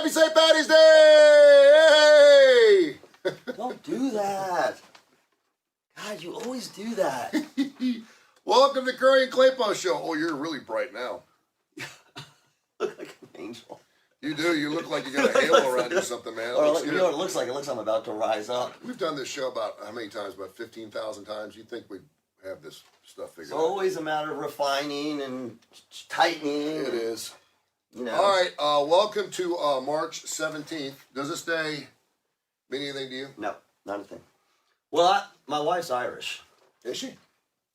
Happy St. Patty's Day! Don't do that. God, you always do that. Welcome to Kurre and Klapow Show. Oh, you're really bright now. Look like an angel. You do. You look like you got a halo around you or something, man. Or you know what it looks like? It looks like I'm about to rise up. We've done this show about how many times? About 15,000 times. You'd think we'd have this stuff figured out. It's always a matter of refining and tightening. It is. You know. All right. Welcome to March 17th. Does this day mean anything to you? No, not a thing. Well, my wife's Irish. Is she?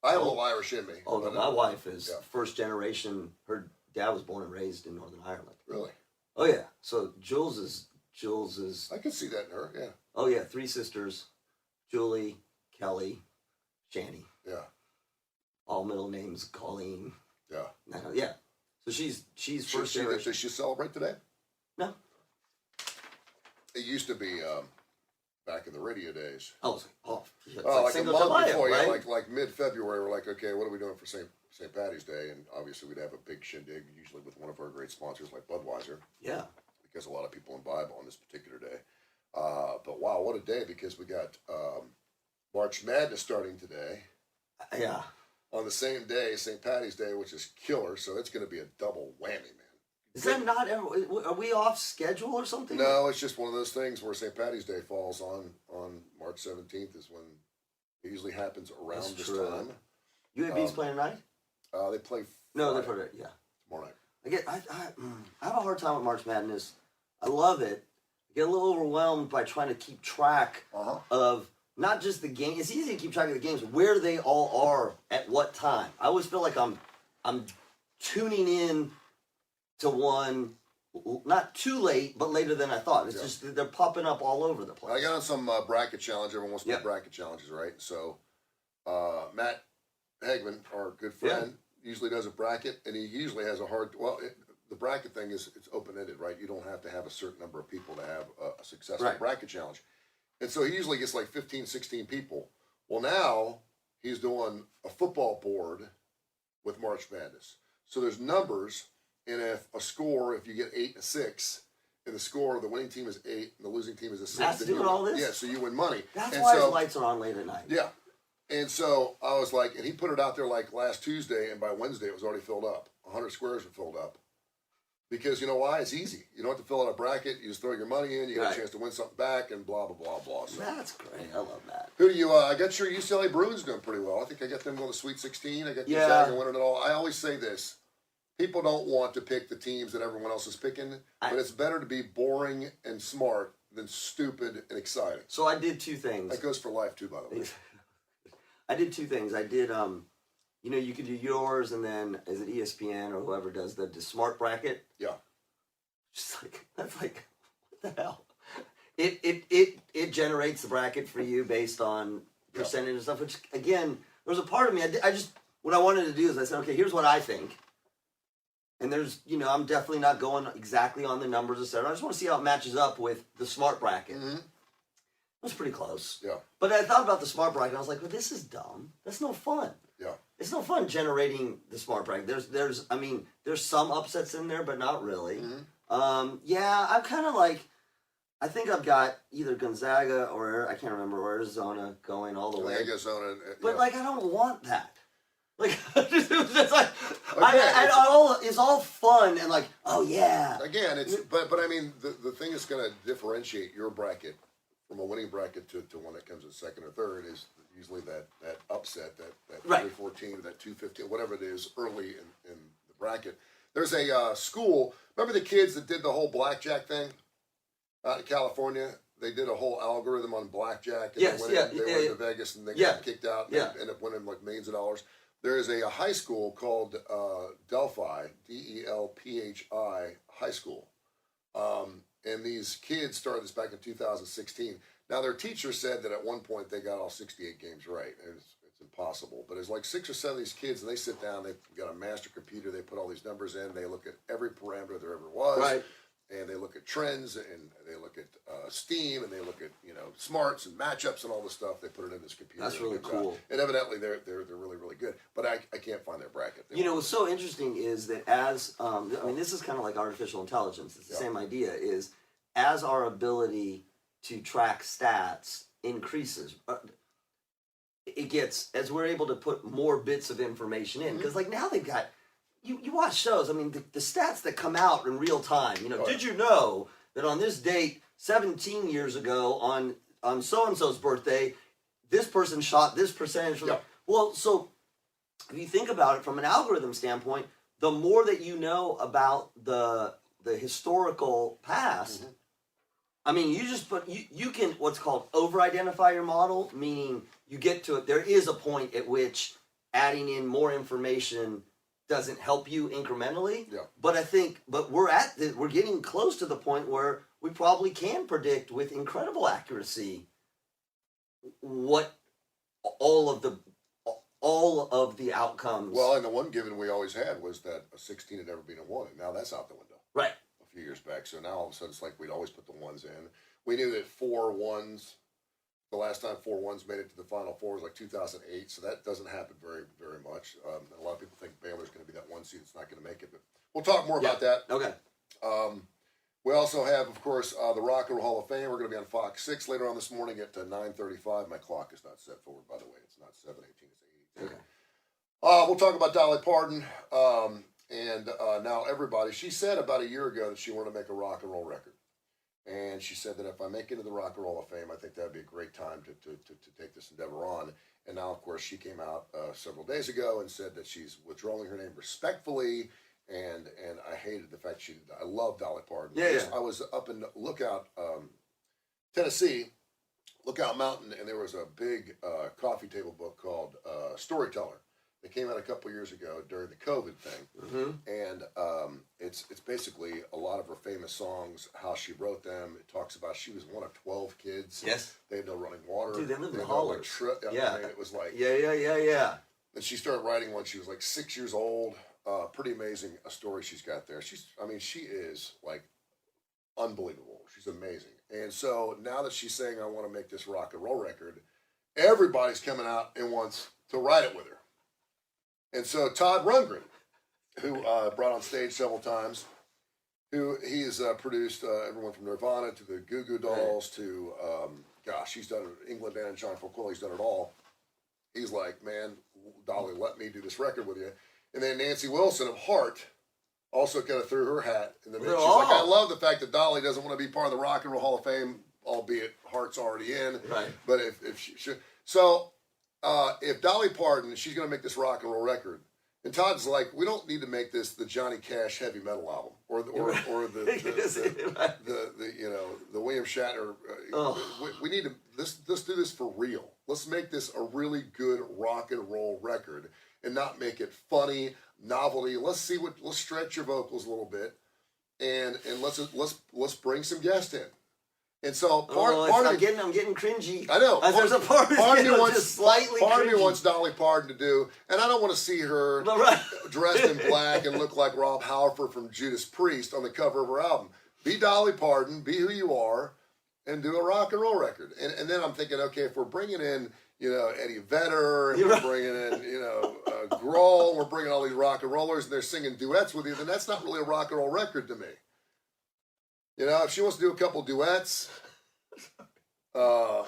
I have a little Irish in me. Oh, no, my wife is first generation. Her dad was born and raised in Northern Ireland. Really? Oh yeah. So Jules is. I can see that in her. Yeah. Oh yeah, 3 sisters: Julie, Kelly, Shani. Yeah. All middle names: Colleen. Yeah. Yeah. So she's first generation. Does she celebrate today? No. It used to be back in the radio days. Like a month before, right? yeah, like mid-February, we're like, okay, what are we doing for St. Patty's Day? And obviously we'd have a big shindig, usually with one of our great sponsors like Budweiser. Yeah. Because a lot of people imbibe on this particular day. But wow, what a day, because we got March Madness starting today. Yeah. On the same day, St. Patty's Day, which is killer, so it's going to be a double whammy, man. Is that not ever? Are we off schedule or something? No, it's just one of those things where St. Patty's Day falls on March 17th is when it usually happens around this time. UAB's playing tonight? They play No, they play tomorrow night. I have a hard time with March Madness. I love it. I get a little overwhelmed by trying to keep track of not just the game. It's easy to keep track of the games, where they all are at what time. I always feel like I'm tuning in to one, not too late, but later than I thought. It's just they're popping up all over the place. I got on some bracket challenge. Everyone wants to do bracket challenges, right? So Matt Hagman, our good friend, usually does a bracket, and he usually has a hard. Well, the bracket thing is it's open-ended, right? You don't have to have a certain number of people to have a successful bracket challenge. And so he usually gets like 15, 16 people. Well, now he's doing a football board with March Madness. So there's numbers. And if you get 8 and 6, and the score, the winning team is 8, and the losing team is a 6. That's doing all this? Yeah, so you win money. That's why the lights are on late at night. Yeah. And so I was like, and he put it out there like last Tuesday, and by Wednesday it was already filled up. 100 squares were filled up. Because you know why? It's easy. You don't have to fill out a bracket. You just throw your money in. You get a chance to win something back, and blah, blah, blah, blah. So, that's great. I love that. Who do you, I got your UCLA Bruins doing pretty well. I think I got them going to Sweet 16. I got Gonzaga winning it all. I always say this. People don't want to pick the teams that everyone else is picking, but it's better to be boring and smart than stupid and exciting. So I did 2 things. That goes for life too, by the way. I did 2 things. I did, you can do yours, and then is it ESPN or whoever does the smart bracket? Yeah. Just like that's like, what the hell? It generates the bracket for you based on percentage and stuff. Which again, there's a part of me. I just what I wanted to do is I said, okay, here's what I think. And there's, I'm definitely not going exactly on the numbers, etc. I just want to see how it matches up with the smart bracket. Mm-hmm. It was pretty close. Yeah. But I thought about the smart bracket. I was like, well, this is dumb. That's no fun. Yeah. It's no fun generating the smart bracket. There's some upsets in there, but not really. Mm-hmm. I'm kind of like, I think I've got either Gonzaga or I can't remember, or Arizona going all the way. Arizona. But I don't want that. Like, it was just like, it's all fun and like, oh yeah. Again, but I mean, the thing that's going to differentiate your bracket from a winning bracket to one that comes in second or third is usually that upset, that 314 or that 215, whatever it is, early in the bracket. There's a school, remember the kids that did the whole blackjack thing out in California? They did a whole algorithm on blackjack. And they went to Vegas and they got kicked out and they ended up winning like millions of dollars. There is a high school called Delphi, Delphi High School. And these kids started this back in 2016. Now, their teacher said that at one point they got all 68 games right. It's impossible. But it's like 6 or 7 of these kids, and they sit down, they've got a master computer, they put all these numbers in, they look at every parameter there ever was. Right. And they look at trends, and they look at steam, and they look at smarts and matchups and all this stuff. They put it in this computer. That's really cool. And evidently they're really really good. But I can't find their bracket. What's so interesting is that as this is kind of like artificial intelligence. It's the same idea. Is as our ability to track stats increases, it gets as we're able to put more bits of information in. Because like now they've got you watch shows. I mean the stats that come out in real time. Did you know that on this date 17 years ago on so-and-so's birthday, this person shot this percentage. Well, so if you think about it from an algorithm standpoint, the more that you know about the historical past, I mean, you just you can what's called over-identify your model, meaning you get to it. There is a point at which adding in more information doesn't help you incrementally. Yeah. But we're getting close to the point where we probably can predict with incredible accuracy what all of the outcomes. Well, and the one given we always had was that a 16 had never been a 1, and now that's out the window. Right. A few years back. So now all of a sudden it's like we'd always put the 1s in. We knew that 4 1s, the last time 4 1s made it to the Final Four was like 2008, so that doesn't happen very, very much. A lot of people think Baylor's going to be that 1 seed that's not going to make it, but we'll talk more about that. Okay. We also have, of course, the Rock and Roll Hall of Fame. We're going to be on Fox 6 later on this morning at 9:35. My clock is not set forward, by the way. It's not 7:18, it's 8:18. Okay. We'll talk about Dolly Parton. And now everybody, she said about a year ago that she wanted to make a rock and roll record. And she said that if I make it into the Rock and Roll of Fame, I think that would be a great time to take this endeavor on. And now, of course, she came out several days ago and said that she's withdrawing her name respectfully. And I hated the fact she did that. I love Dolly Parton. Yeah. I was up in Lookout, Tennessee, Lookout Mountain, and there was a big coffee table book called Storyteller. They came out a couple years ago during the COVID thing, and it's basically a lot of her famous songs, how she wrote them. It talks about she was one of 12 kids. Yes. They had no running water. Dude, they lived in had hollers. I mean, it was like... Yeah. And she started writing when she was like 6 years old. Pretty amazing a story she's got there. She is like unbelievable. She's amazing. And so now that she's saying, I want to make this rock and roll record, everybody's coming out and wants to write it with her. And so Todd Rundgren, who brought on stage several times, he's produced everyone from Nirvana to the Goo Goo Dolls to, he's done it, England and John Folkwell, he's done it all. He's like, man, Dolly, let me do this record with you. And then Nancy Wilson of Heart also kind of threw her hat in the mix. She's like, I love the fact that Dolly doesn't want to be part of the Rock and Roll Hall of Fame, albeit Heart's already in. Right. But if she should. So if Dolly Parton, she's going to make this rock and roll record, and Todd's like, we don't need to make this the Johnny Cash heavy metal album or the William Shatner. We need to let's do this for real. Let's make this a really good rock and roll record and not make it funny, novelty. Let's stretch your vocals a little bit, and let's bring some guests in. And so I'm getting cringy. I know. There's a part of me wants slightly part cringy. of me wants Dolly Parton to do, and I don't want to see her dressed in black and look like Rob Halford from Judas Priest on the cover of her album. Be Dolly Parton, be who you are, and do a rock and roll record. And then I'm thinking, okay, if we're bringing in Eddie Vedder, and we're bringing in Grohl, we're bringing all these rock and rollers, and they're singing duets with you, then that's not really a rock and roll record to me. If she wants to do a couple duets, because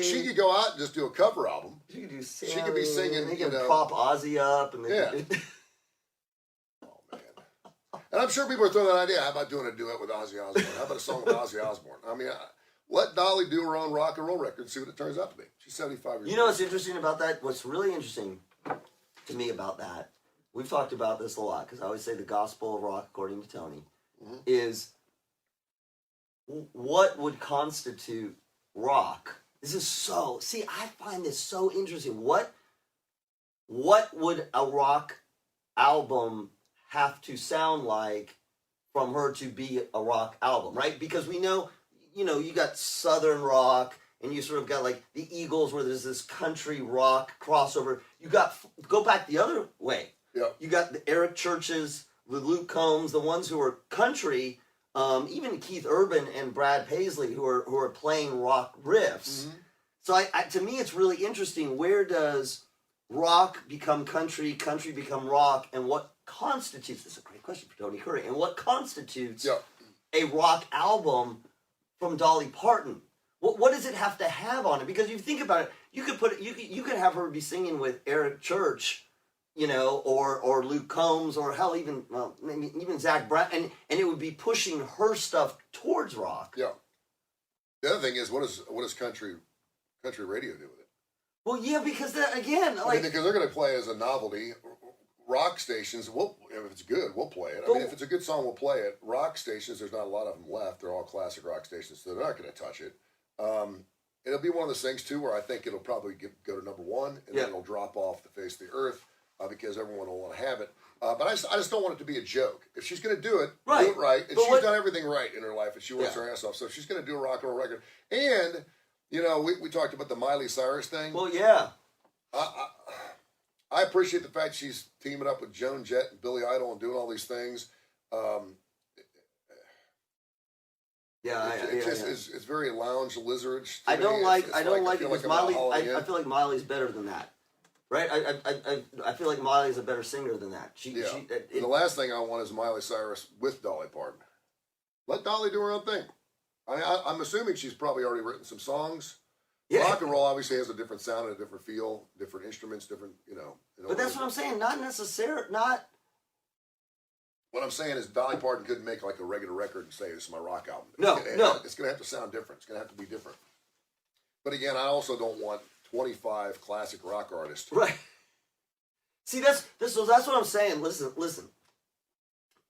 she could go out and just do a cover album. She could do Sammy, she could be singing. They can prop Ozzy up, and Oh man! And I'm sure people are throwing that idea. How about doing a duet with Ozzy Osbourne? How about a song with Ozzy Osbourne? I mean, let Dolly do her own rock and roll record and see what it turns out to be. She's 75 years old. You know what's interesting about that? What's really interesting to me about that? We've talked about this a lot because I always say the gospel of rock, according to Tony, is. What would constitute rock? This is I find this so interesting. What would a rock album have to sound like from her to be a rock album, right? Because we know, you got Southern rock, and you sort of got like the Eagles where there's this country rock crossover. You got, go back the other way. Yeah. You got the Eric Churches, the Luke Combs, the ones who are country, even Keith Urban and Brad Paisley who are playing rock riffs. Mm-hmm. So to me, it's really interesting. Where does rock become country, country become rock, and what constitutes? This is a great question for Tony Kurre. And what constitutes a rock album from Dolly Parton? What does it have to have on it? Because if you think about it, you could have her be singing with Eric Church, or Luke Combs, or hell, even Zach Brown, and it would be pushing her stuff towards rock. Yeah. The other thing is, what does country radio do with it? Well, yeah, because because they're going to play as a novelty. Rock stations, if it's good, we'll play it. If it's a good song, we'll play it. Rock stations, there's not a lot of them left. They're all classic rock stations, so they're not going to touch it. It'll be one of those things too, where I think it'll probably go to number one, and then it'll drop off the face of the earth because everyone will want to have it. But I just don't want it to be a joke. If she's going to do it, do it right. And she's done everything right in her life, and she works her ass off. So if she's going to do a rock and roll record, and we talked about the Miley Cyrus thing. Well, yeah. I appreciate the fact she's teaming up with Joan Jett and Billy Idol and doing all these things. It's very lounge lizardish. I don't like it because Miley. I feel like Miley's better than that, right? I feel like Miley's a better singer than that. The last thing I want is Miley Cyrus with Dolly Parton. Let Dolly do her own thing. I'm assuming she's probably already written some songs. Yeah. Rock and roll obviously has a different sound and a different feel, different instruments, different, But that's what I'm saying. Not necessarily. Not. What I'm saying is Dolly Parton couldn't make like a regular record and say, this is my rock album. No. It's going to have to sound different. It's going to have to be different. But again, I also don't want 25 classic rock artists. Right. See, that's what I'm saying. Listen.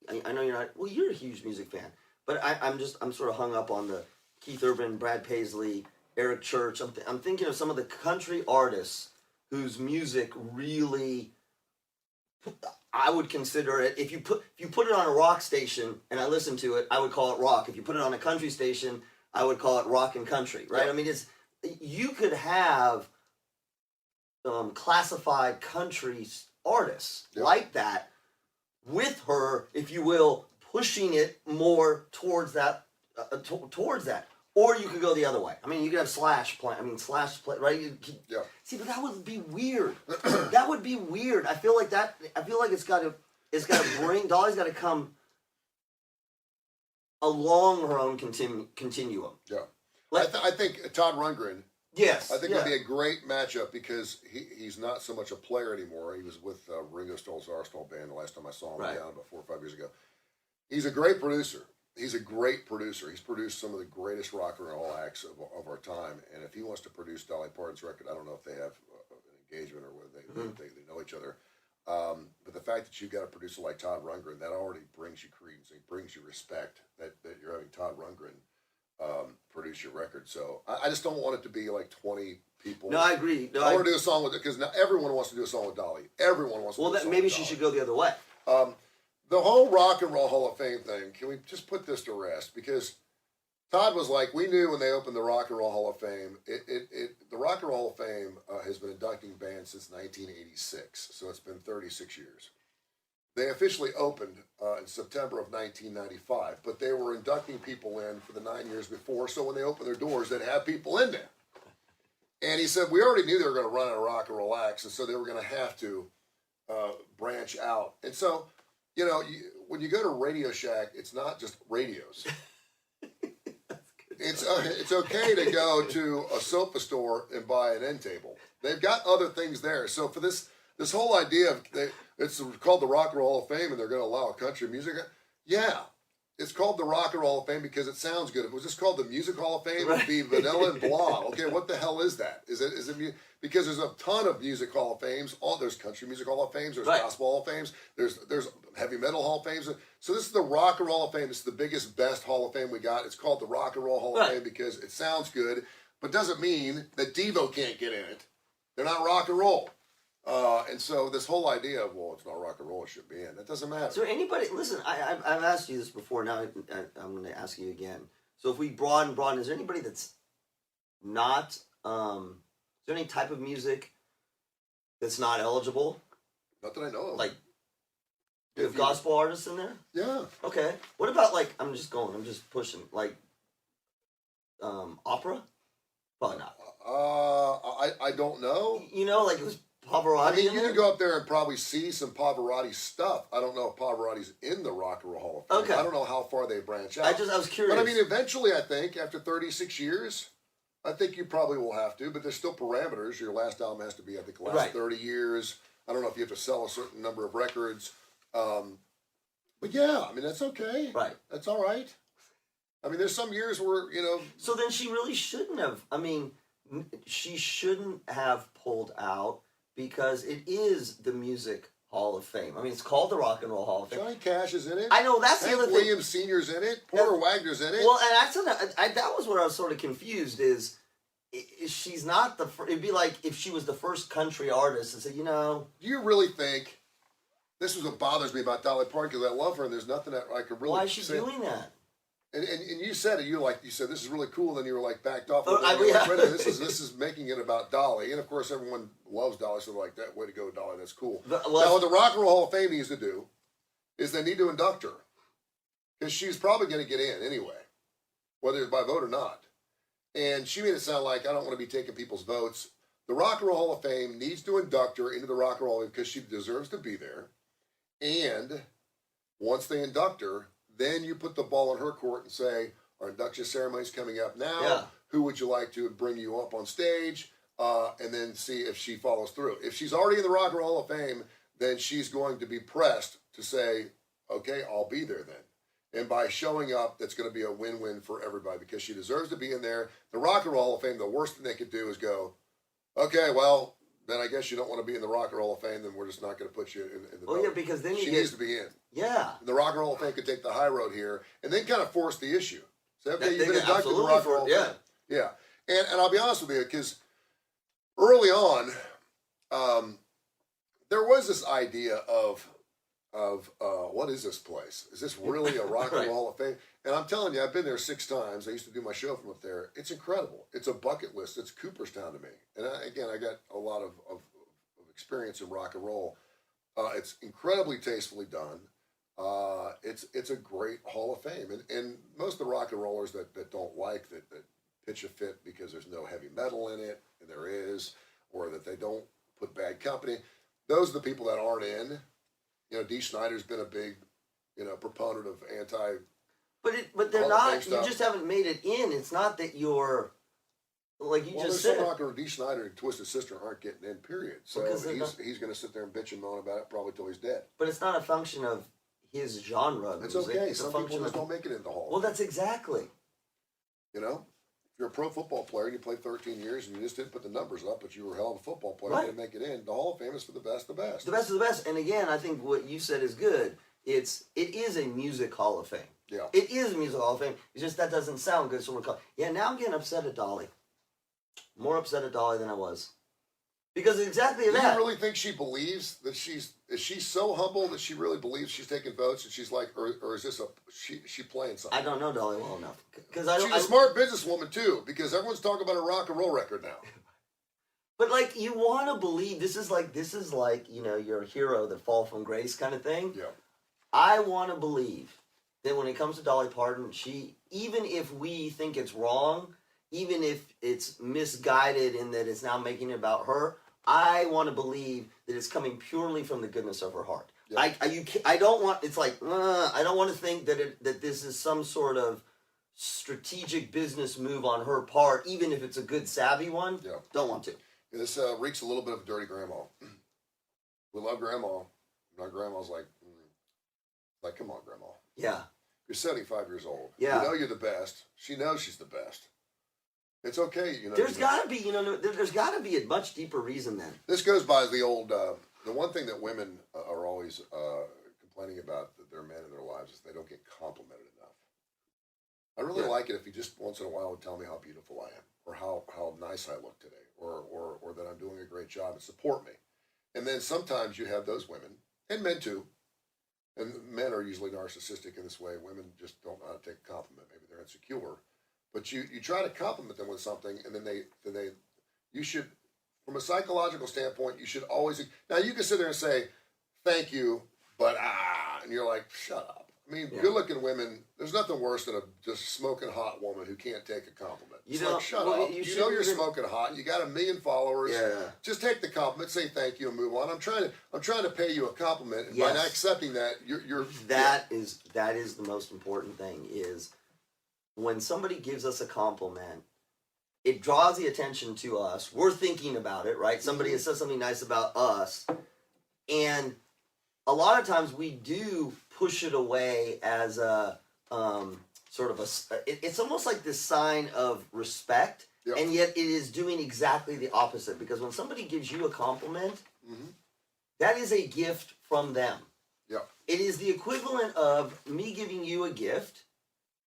I know you're not. Well, you're a huge music fan, but I'm sort of hung up on the Keith Urban, Brad Paisley, Eric Church. I'm thinking of some of the country artists whose music really, I would consider it. If you put it on a rock station and I listen to it, I would call it rock. If you put it on a country station, I would call it rock and country. Right? Yeah. I mean, you could have classified country artists like that with her, if you will, pushing it more towards that. Or you could go the other way. I mean, you could have Slash play, right? See, but that would be weird. That would be weird. I feel like it's got to bring, Dolly's got to come along her own continuum. Yeah. I think Todd Rundgren. Yes. I think it'd be a great matchup because he's not so much a player anymore. He was with Ringo Starr's Arsenal band the last time I saw him down about 4 or 5 years ago. He's a great producer. He's a great producer. He's produced some of the greatest rock and roll acts of our time. And if he wants to produce Dolly Parton's record, I don't know if they have an engagement or whether they know each other. But the fact that you've got a producer like Todd Rundgren, that already brings you credence. It brings you respect that you're having Todd Rundgren produce your record. So I just don't want it to be like 20 people. No, I agree. I want to do a song with it because now everyone wants to do a song with Dolly. Everyone wants to do a song with Dolly. Well, maybe she should go the other way. The whole Rock and Roll Hall of Fame thing, can we just put this to rest? Because Todd was like, we knew when they opened the Rock and Roll Hall of Fame, the Rock and Roll Hall of Fame has been inducting bands since 1986, so it's been 36 years. They officially opened in September of 1995, but they were inducting people in for the 9 years before, so when they opened their doors, they'd have people in there. And he said, we already knew they were going to run out of rock and roll acts, and so they were going to have to branch out. And so, when you go to Radio Shack, it's not just radios. It's okay to go to a sofa store and buy an end table. They've got other things there. So for this whole idea of it's called the Rock and Roll Hall of Fame and they're going to allow country music. Yeah, it's called the Rock and Roll Hall of Fame because it sounds good. If it was just called the Music Hall of Fame, it'd be vanilla and blah. Okay, what the hell is that? Is it because there's a ton of music Hall of Fames. There's country music Hall of Fames. There's gospel Hall of Fames. There's heavy metal Hall of Fames. So this is the Rock and Roll Hall of Fame. It's the biggest, best Hall of Fame we got. It's called the Rock and Roll Hall of Fame because it sounds good, but doesn't mean that Devo can't get in it. They're not rock and roll. And so this whole idea of, well, it's not rock and roll, it should be in. That doesn't matter. So anybody, listen, I've asked you this before, now I'm going to ask you again. So if we broaden, is there anybody that's not, is there any type of music that's not eligible? Not that I know of. Like You have gospel artists in there? Yeah. Okay. What about I'm just pushing, opera? Probably not. I don't know. It was Pavarotti. I mean, in you there? can go up there and probably see some Pavarotti stuff. I don't know if Pavarotti's in the Rock and Roll Hall of Fame. Okay. I don't know how far they branch out. I was curious. But I mean, eventually, I think after 36 years, I think you probably will have to. But there's still parameters. Your last album has to be, I think, the last 30 years. I don't know if you have to sell a certain number of records. But yeah, I mean, that's okay. Right. That's all right. I mean, there's some years where, So then she really shouldn't have. I mean, she shouldn't have pulled out because it is the Music Hall of Fame. I mean, it's called the Rock and Roll Hall of Fame. Johnny Cash is in it. I know, that's the Hank other thing. Williams Sr.'s in it. Porter Wagner's in it. Well, and that was where I was sort of confused is she's not the first. It'd be like if she was the first country artist and said, Do you really think, this is what bothers me about Dolly Parton, because I love her and there's nothing that I could really why is she say. doing that? And you said it. You said this is really cool. And then you were backed off. Yeah. This is making it about Dolly. And of course, everyone loves Dolly. So they're like, that way to go, Dolly. That's cool. Now, what the Rock and Roll Hall of Fame needs to do is they need to induct her, because she's probably going to get in anyway, whether it's by vote or not. And she made it sound like I don't want to be taking people's votes. The Rock and Roll Hall of Fame needs to induct her into the Rock and Roll Hall of Fame because she deserves to be there. And once they induct her, then you put the ball in her court and say, our induction ceremony's coming up now. Yeah. Who would you like to bring you up on stage? And then see if she follows through. If she's already in the Rock and Roll Hall of Fame, then she's going to be pressed to say, okay, I'll be there then. And by showing up, that's going to be a win-win for everybody because she deserves to be in there. The Rock and Roll Hall of Fame, the worst thing they could do is go, okay, well, then I guess you don't want to be in the Rock and Roll of Fame, then we're just not going to put you in the vote. Yeah, because then she needs to be in. Yeah. The Rock and Roll of Fame could take the high road here and then kind of force the issue. So, okay, you've been inducted in the Rock and Roll of Fame. Yeah. And I'll be honest with you, because early on, there was this idea of what is this place? Is this really a Rock and Roll Hall of Fame? And I'm telling you, I've been there 6 times. I used to do my show from up there. It's incredible. It's a bucket list. It's Cooperstown to me. And I got a lot of experience in rock and roll. It's incredibly tastefully done. It's a great Hall of Fame. And most of the rock and rollers that don't like that pitch a fit because there's no heavy metal in it, and there is, or that they don't put bad company, those are the people that aren't in. Dee Snider's been a big, proponent of anti. But they're not. You just haven't made it in. It's not that you're, just said. Some rocker, Dee Snider and Twisted Sister aren't getting in. Period. So he's going to sit there and bitch and moan about it probably till he's dead. But it's not a function of his genre. It's okay. Some people just don't make it in the hall. Well, that's exactly. If you're a pro football player and you played 13 years and you just didn't put the numbers up, but you were a hell of a football player, you didn't make it in. The Hall of Fame is for the best of the best. The best of the best. And again, I think what you said is good. It is a music Hall of Fame. Yeah. It is a music Hall of Fame. It's just that doesn't sound good. So we're calling. Yeah, now I'm getting upset at Dolly. More upset at Dolly than I was. Because exactly that. Do you really think she believes that is she so humble that she really believes she's taking votes and she's like, or is this she playing something? I don't know Dolly well enough. She's a smart businesswoman too, because everyone's talking about a rock and roll record now. But you want to believe this is like your hero that fall from grace kind of thing. Yeah. I want to believe that when it comes to Dolly Parton, even if we think it's wrong, even if it's misguided in that it's now making it about her, I want to believe that it's coming purely from the goodness of her heart. Yeah. I don't want. It's I don't want to think that this is some sort of strategic business move on her part, even if it's a good savvy one. Yeah. Don't want to. Yeah, this reeks a little bit of dirty grandma. We love grandma. My grandma's like, come on, grandma. Yeah. You're 75 years old. Yeah. You know you're the best. She knows she's the best. It's okay, There's got to be, there's got to be a much deeper reason then. This goes by the old, the one thing that women are always complaining about their men in their lives is they don't get complimented enough. I really like it if you just once in a while would tell me how beautiful I am, or how nice I look today, or that I'm doing a great job and support me. And then sometimes you have those women, and men too, and men are usually narcissistic in this way. Women just don't know how to take a compliment. Maybe they're insecure. But you try to compliment them with something, and then you should, from a psychological standpoint, you should always. Now you can sit there and say, "Thank you," but and you're like, shut up. I mean, Yeah. good-looking women. There's nothing worse than a just smoking hot woman who can't take a compliment. You It's know, like, shut well, up. you You shouldn't know you're even- smoking hot. You got 1 million followers. Yeah. Just take the compliment, say thank you, and move on. I'm trying to pay you a compliment, and by Yes. not accepting that, you're That is the most important thing is when somebody gives us a compliment, it draws the attention to us. We're thinking about it, right? Somebody has said something nice about us, and a lot of times we do push it away as a sort of it's almost like this sign of respect, Yep. and yet it is doing exactly the opposite. Because when somebody gives you a compliment, Mhm. that is a gift from them. Yeah. It is the equivalent of me giving you a gift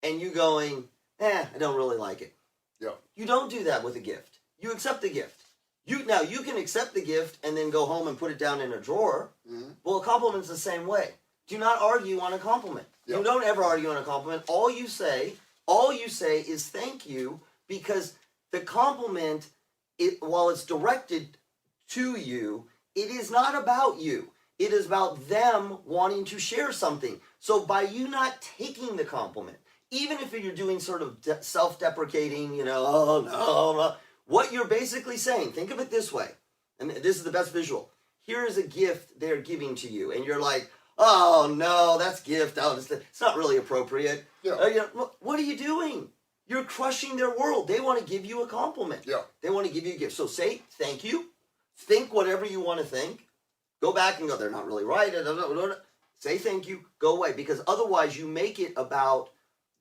and you going, I don't really like it. Yeah. You don't do that with a gift. You accept the gift. You can accept the gift and then go home and put it down in a drawer. Mhm. Well, a compliment's the same way. Do not argue on a compliment. Yeah. You don't ever argue on a compliment. All you say is thank you, because the compliment, while it's directed to you, it is not about you. It is about them wanting to share something. So by you not taking the compliment, even if you're doing sort of self-deprecating, oh no, what you're basically saying, think of it this way, and this is the best visual. Here is a gift they're giving to you, and you're like, oh no, that's gift. Oh, it's not really appropriate. Yeah. What are you doing? You're crushing their world. They want to give you a compliment. Yeah. They want to give you a gift. So say thank you. Think whatever you want to think. Go back and go, they're not really right. Say thank you. Go away. Because otherwise you make it about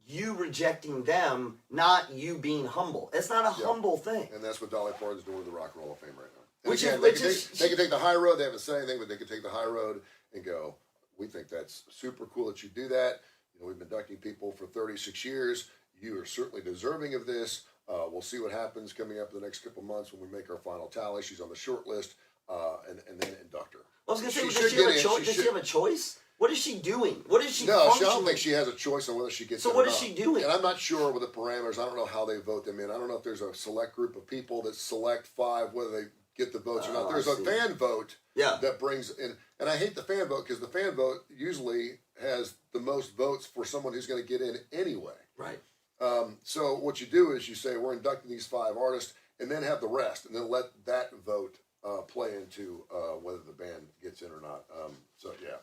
you rejecting them, not you being humble. It's not a humble thing. And that's what Dolly Parton's doing with the Rock and Roll of Fame right now. And Which again, is- they can take the high road. They haven't said anything, but they can take the high road and go, we think that's super cool that you do that. We've been inducting people for 36 years. You are certainly deserving of this. We'll see what happens coming up in the next couple months when we make our final tally. She's on the short list, and then induct her. I was going to say, She does should she have get a in. choice? Does she have a choice? What is she doing? What is she No, I functioning? don't think she has a choice on whether she gets So in what or is not. she doing? And I'm not sure with the parameters. I don't know how they vote them in. I don't know if there's a select group of people that select 5, whether they get the votes or not. Oh, There's I a see. fan vote Yeah. that brings in, and I hate the fan vote because the fan vote usually has the most votes for someone who's going to get in anyway. Right. So what you do is you say, we're inducting these 5 artists, and then have the rest, and then let that vote play into whether the band gets in or not. So yeah.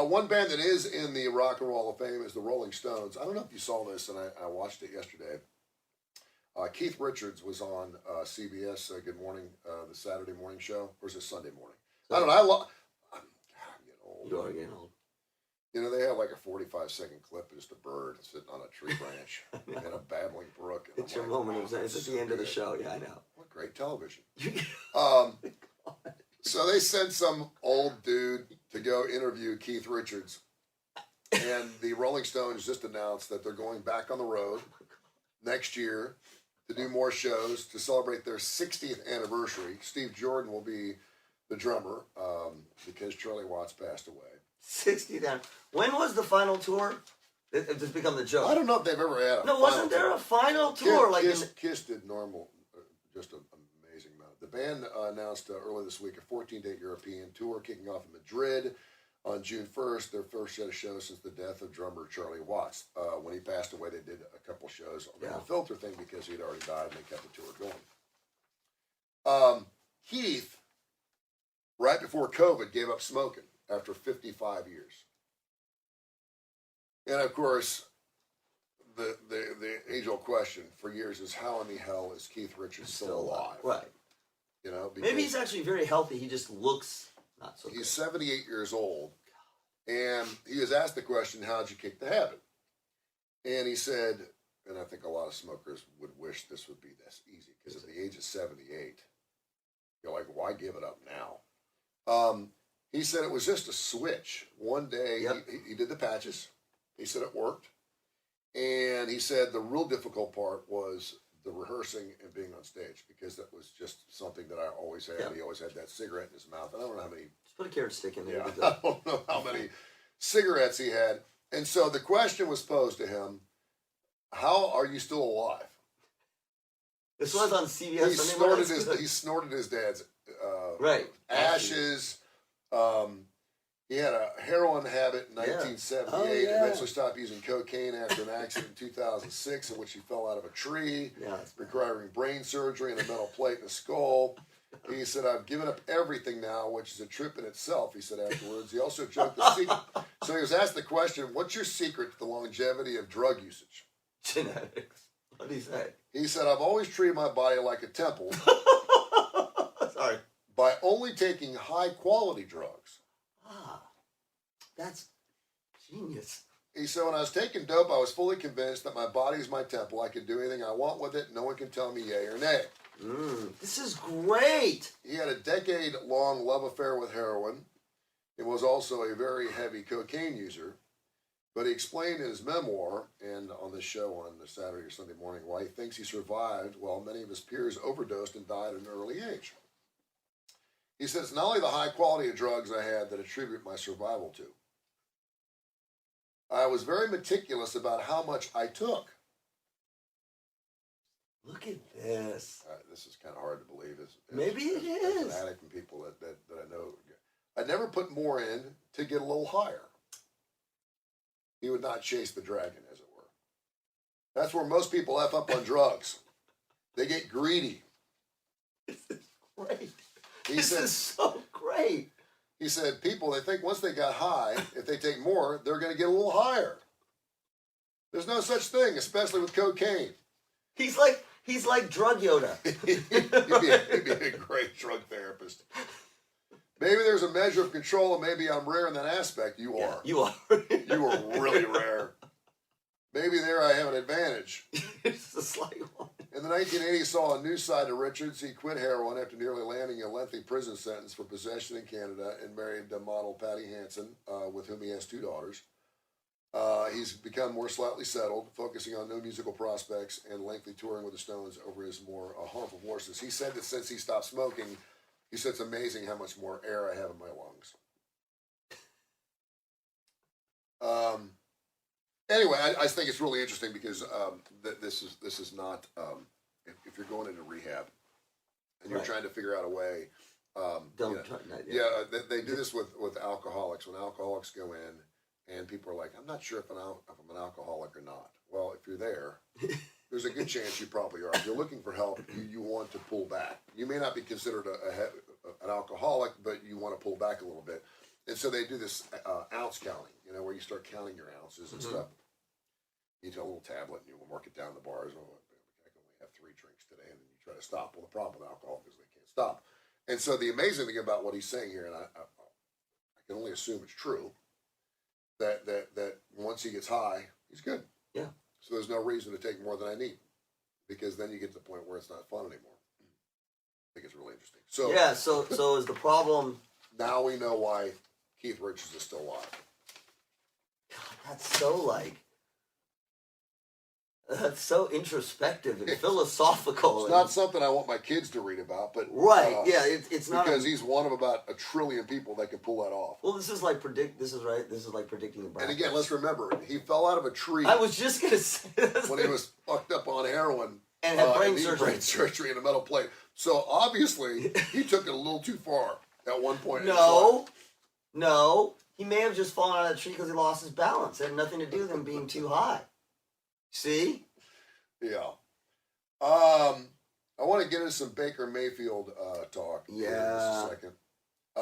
One band that is in the Rock and Roll Hall of Fame is the Rolling Stones. I don't know if you saw this, and I watched it yesterday. Keith Richards was on CBS Good Morning, the Saturday morning show, or is it Sunday morning? I don't know. I'm getting old. You are getting old. They have like a 45-second clip of just a bird sitting on a tree branch and a babbling brook. And It's I'm your like, moment. wow, It's this at is the end of the good. show. Yeah, I know. What great television. So they sent some old dude to go interview Keith Richards. And the Rolling Stones just announced that they're going back on the road next year to do more shows to celebrate their 60th anniversary. Steve Jordan will be the drummer because Charlie Watts passed away. 60 down. When was the final tour? It just become the joke. I don't know if they've ever had a No, wasn't there a final tour? Kiss did normal, just an amazing amount. The band announced earlier this week a 14-date European tour kicking off in Madrid on June 1st. Their first set of shows since the death of drummer Charlie Watts. When he passed away, they did a couple shows on the filter thing because he'd already died and they kept the tour going. Keith, right before COVID, gave up smoking after 55 years. And of course, the age-old question for years is how in the hell is Keith Richards still alive? Right. Because Maybe he's actually very healthy. He just looks not so good. he's 78 years old, and he was asked the question, how'd you kick the habit? And he said, and I think a lot of smokers would wish this would be this easy, because at the age of 78, you're like, why give it up now? He said it was just a switch. One day, he did the patches. He said it worked. And he said the real difficult part was the rehearsing and being on stage, because that was just something that I always had. Yeah. He always had that cigarette in his mouth. And I don't know how many. Just put a carrot stick in there. Yeah, I don't know how many cigarettes he had. And so the question was posed to him, how are you still alive? This was on CBS. He snorted his dad's right. ashes. He had a heroin habit in Yeah. 1978, Oh, yeah. eventually stopped using cocaine after an accident in 2006 in which he fell out of a tree, Yeah, requiring brain surgery and a metal plate in the skull. He said, I've given up everything now, which is a trip in itself, he said afterwards. He also joked the secret. So he was asked the question, what's your secret to the longevity of drug usage? genetics. What did he say? He said, I've always treated my body like a temple Sorry. by only taking high-quality drugs. Ah, that's genius. He said, when I was taking dope, I was fully convinced that my body is my temple. I can do anything I want with it. No one can tell me yay or nay. This is great. He had a decade-long love affair with heroin. He was also a very heavy cocaine user. But he explained in his memoir and on this show on the Saturday or Sunday morning why he thinks he survived while many of his peers overdosed and died at an early age. He says, not only the high quality of drugs I had that attribute my survival to, I was very meticulous about how much I took. Look at this. This is kind of hard to believe. Maybe it is. As an addict and people that I know. I never put more in to get a little higher. He would not chase the dragon, as it were. That's where most people F up on drugs. They get greedy. This is great. This is so great. He said, people, they think once they got high, if they take more, they're going to get a little higher. There's no such thing, especially with cocaine. He's like drug Yoda. he'd be a great drug therapist. Maybe there's a measure of control, and maybe I'm rare in that aspect. You are. You are. You are really rare. Maybe there I have an advantage. It's a slight one. In the 1980s, saw a new side to Richards. He quit heroin after nearly landing a lengthy prison sentence for possession in Canada and married model Patty Hansen, with whom he has 2 daughters. He's become more slightly settled, focusing on no musical prospects and lengthy touring with the Stones over his more harmful horses. He said that since he stopped smoking, he said it's amazing how much more air I have in my lungs. Anyway, I think it's really interesting because this is not if you're going into rehab and you're trying to figure out a way. They do this with alcoholics. When alcoholics go in and people are like, I'm not sure if I'm an alcoholic or not. Well, if you're there, there's a good chance you probably are. If you're looking for help, you want to pull back. You may not be considered an alcoholic, but you want to pull back a little bit. And so they do this ounce counting, where you start counting your ounces and stuff. You take a little tablet and you will mark it down the bars. Oh, I can only have 3 drinks today, and then you try to stop. Well, the problem with alcohol is they can't stop. And so the amazing thing about what he's saying here, and I can only assume it's true, that once he gets high, he's good. Yeah. So there's no reason to take more than I need, because then you get to the point where it's not fun anymore. I think it's really interesting. So yeah. So is the problem? Now we know why Keith Richards is still alive. God, that's so introspective and philosophical. It's not something I want my kids to read about, but it's not because he's one of about 1 trillion people that can pull that off. Well, this is like predicting the brackets. And again, let's remember, he fell out of a tree. I was just gonna say when he was fucked up on heroin and had brain surgery and a metal plate. So obviously, he took it a little too far at one point. No, he may have just fallen out of the tree because he lost his balance. It had nothing to do with him being too high. See? Yeah. I want to get into some Baker Mayfield talk. Yeah. In just a second.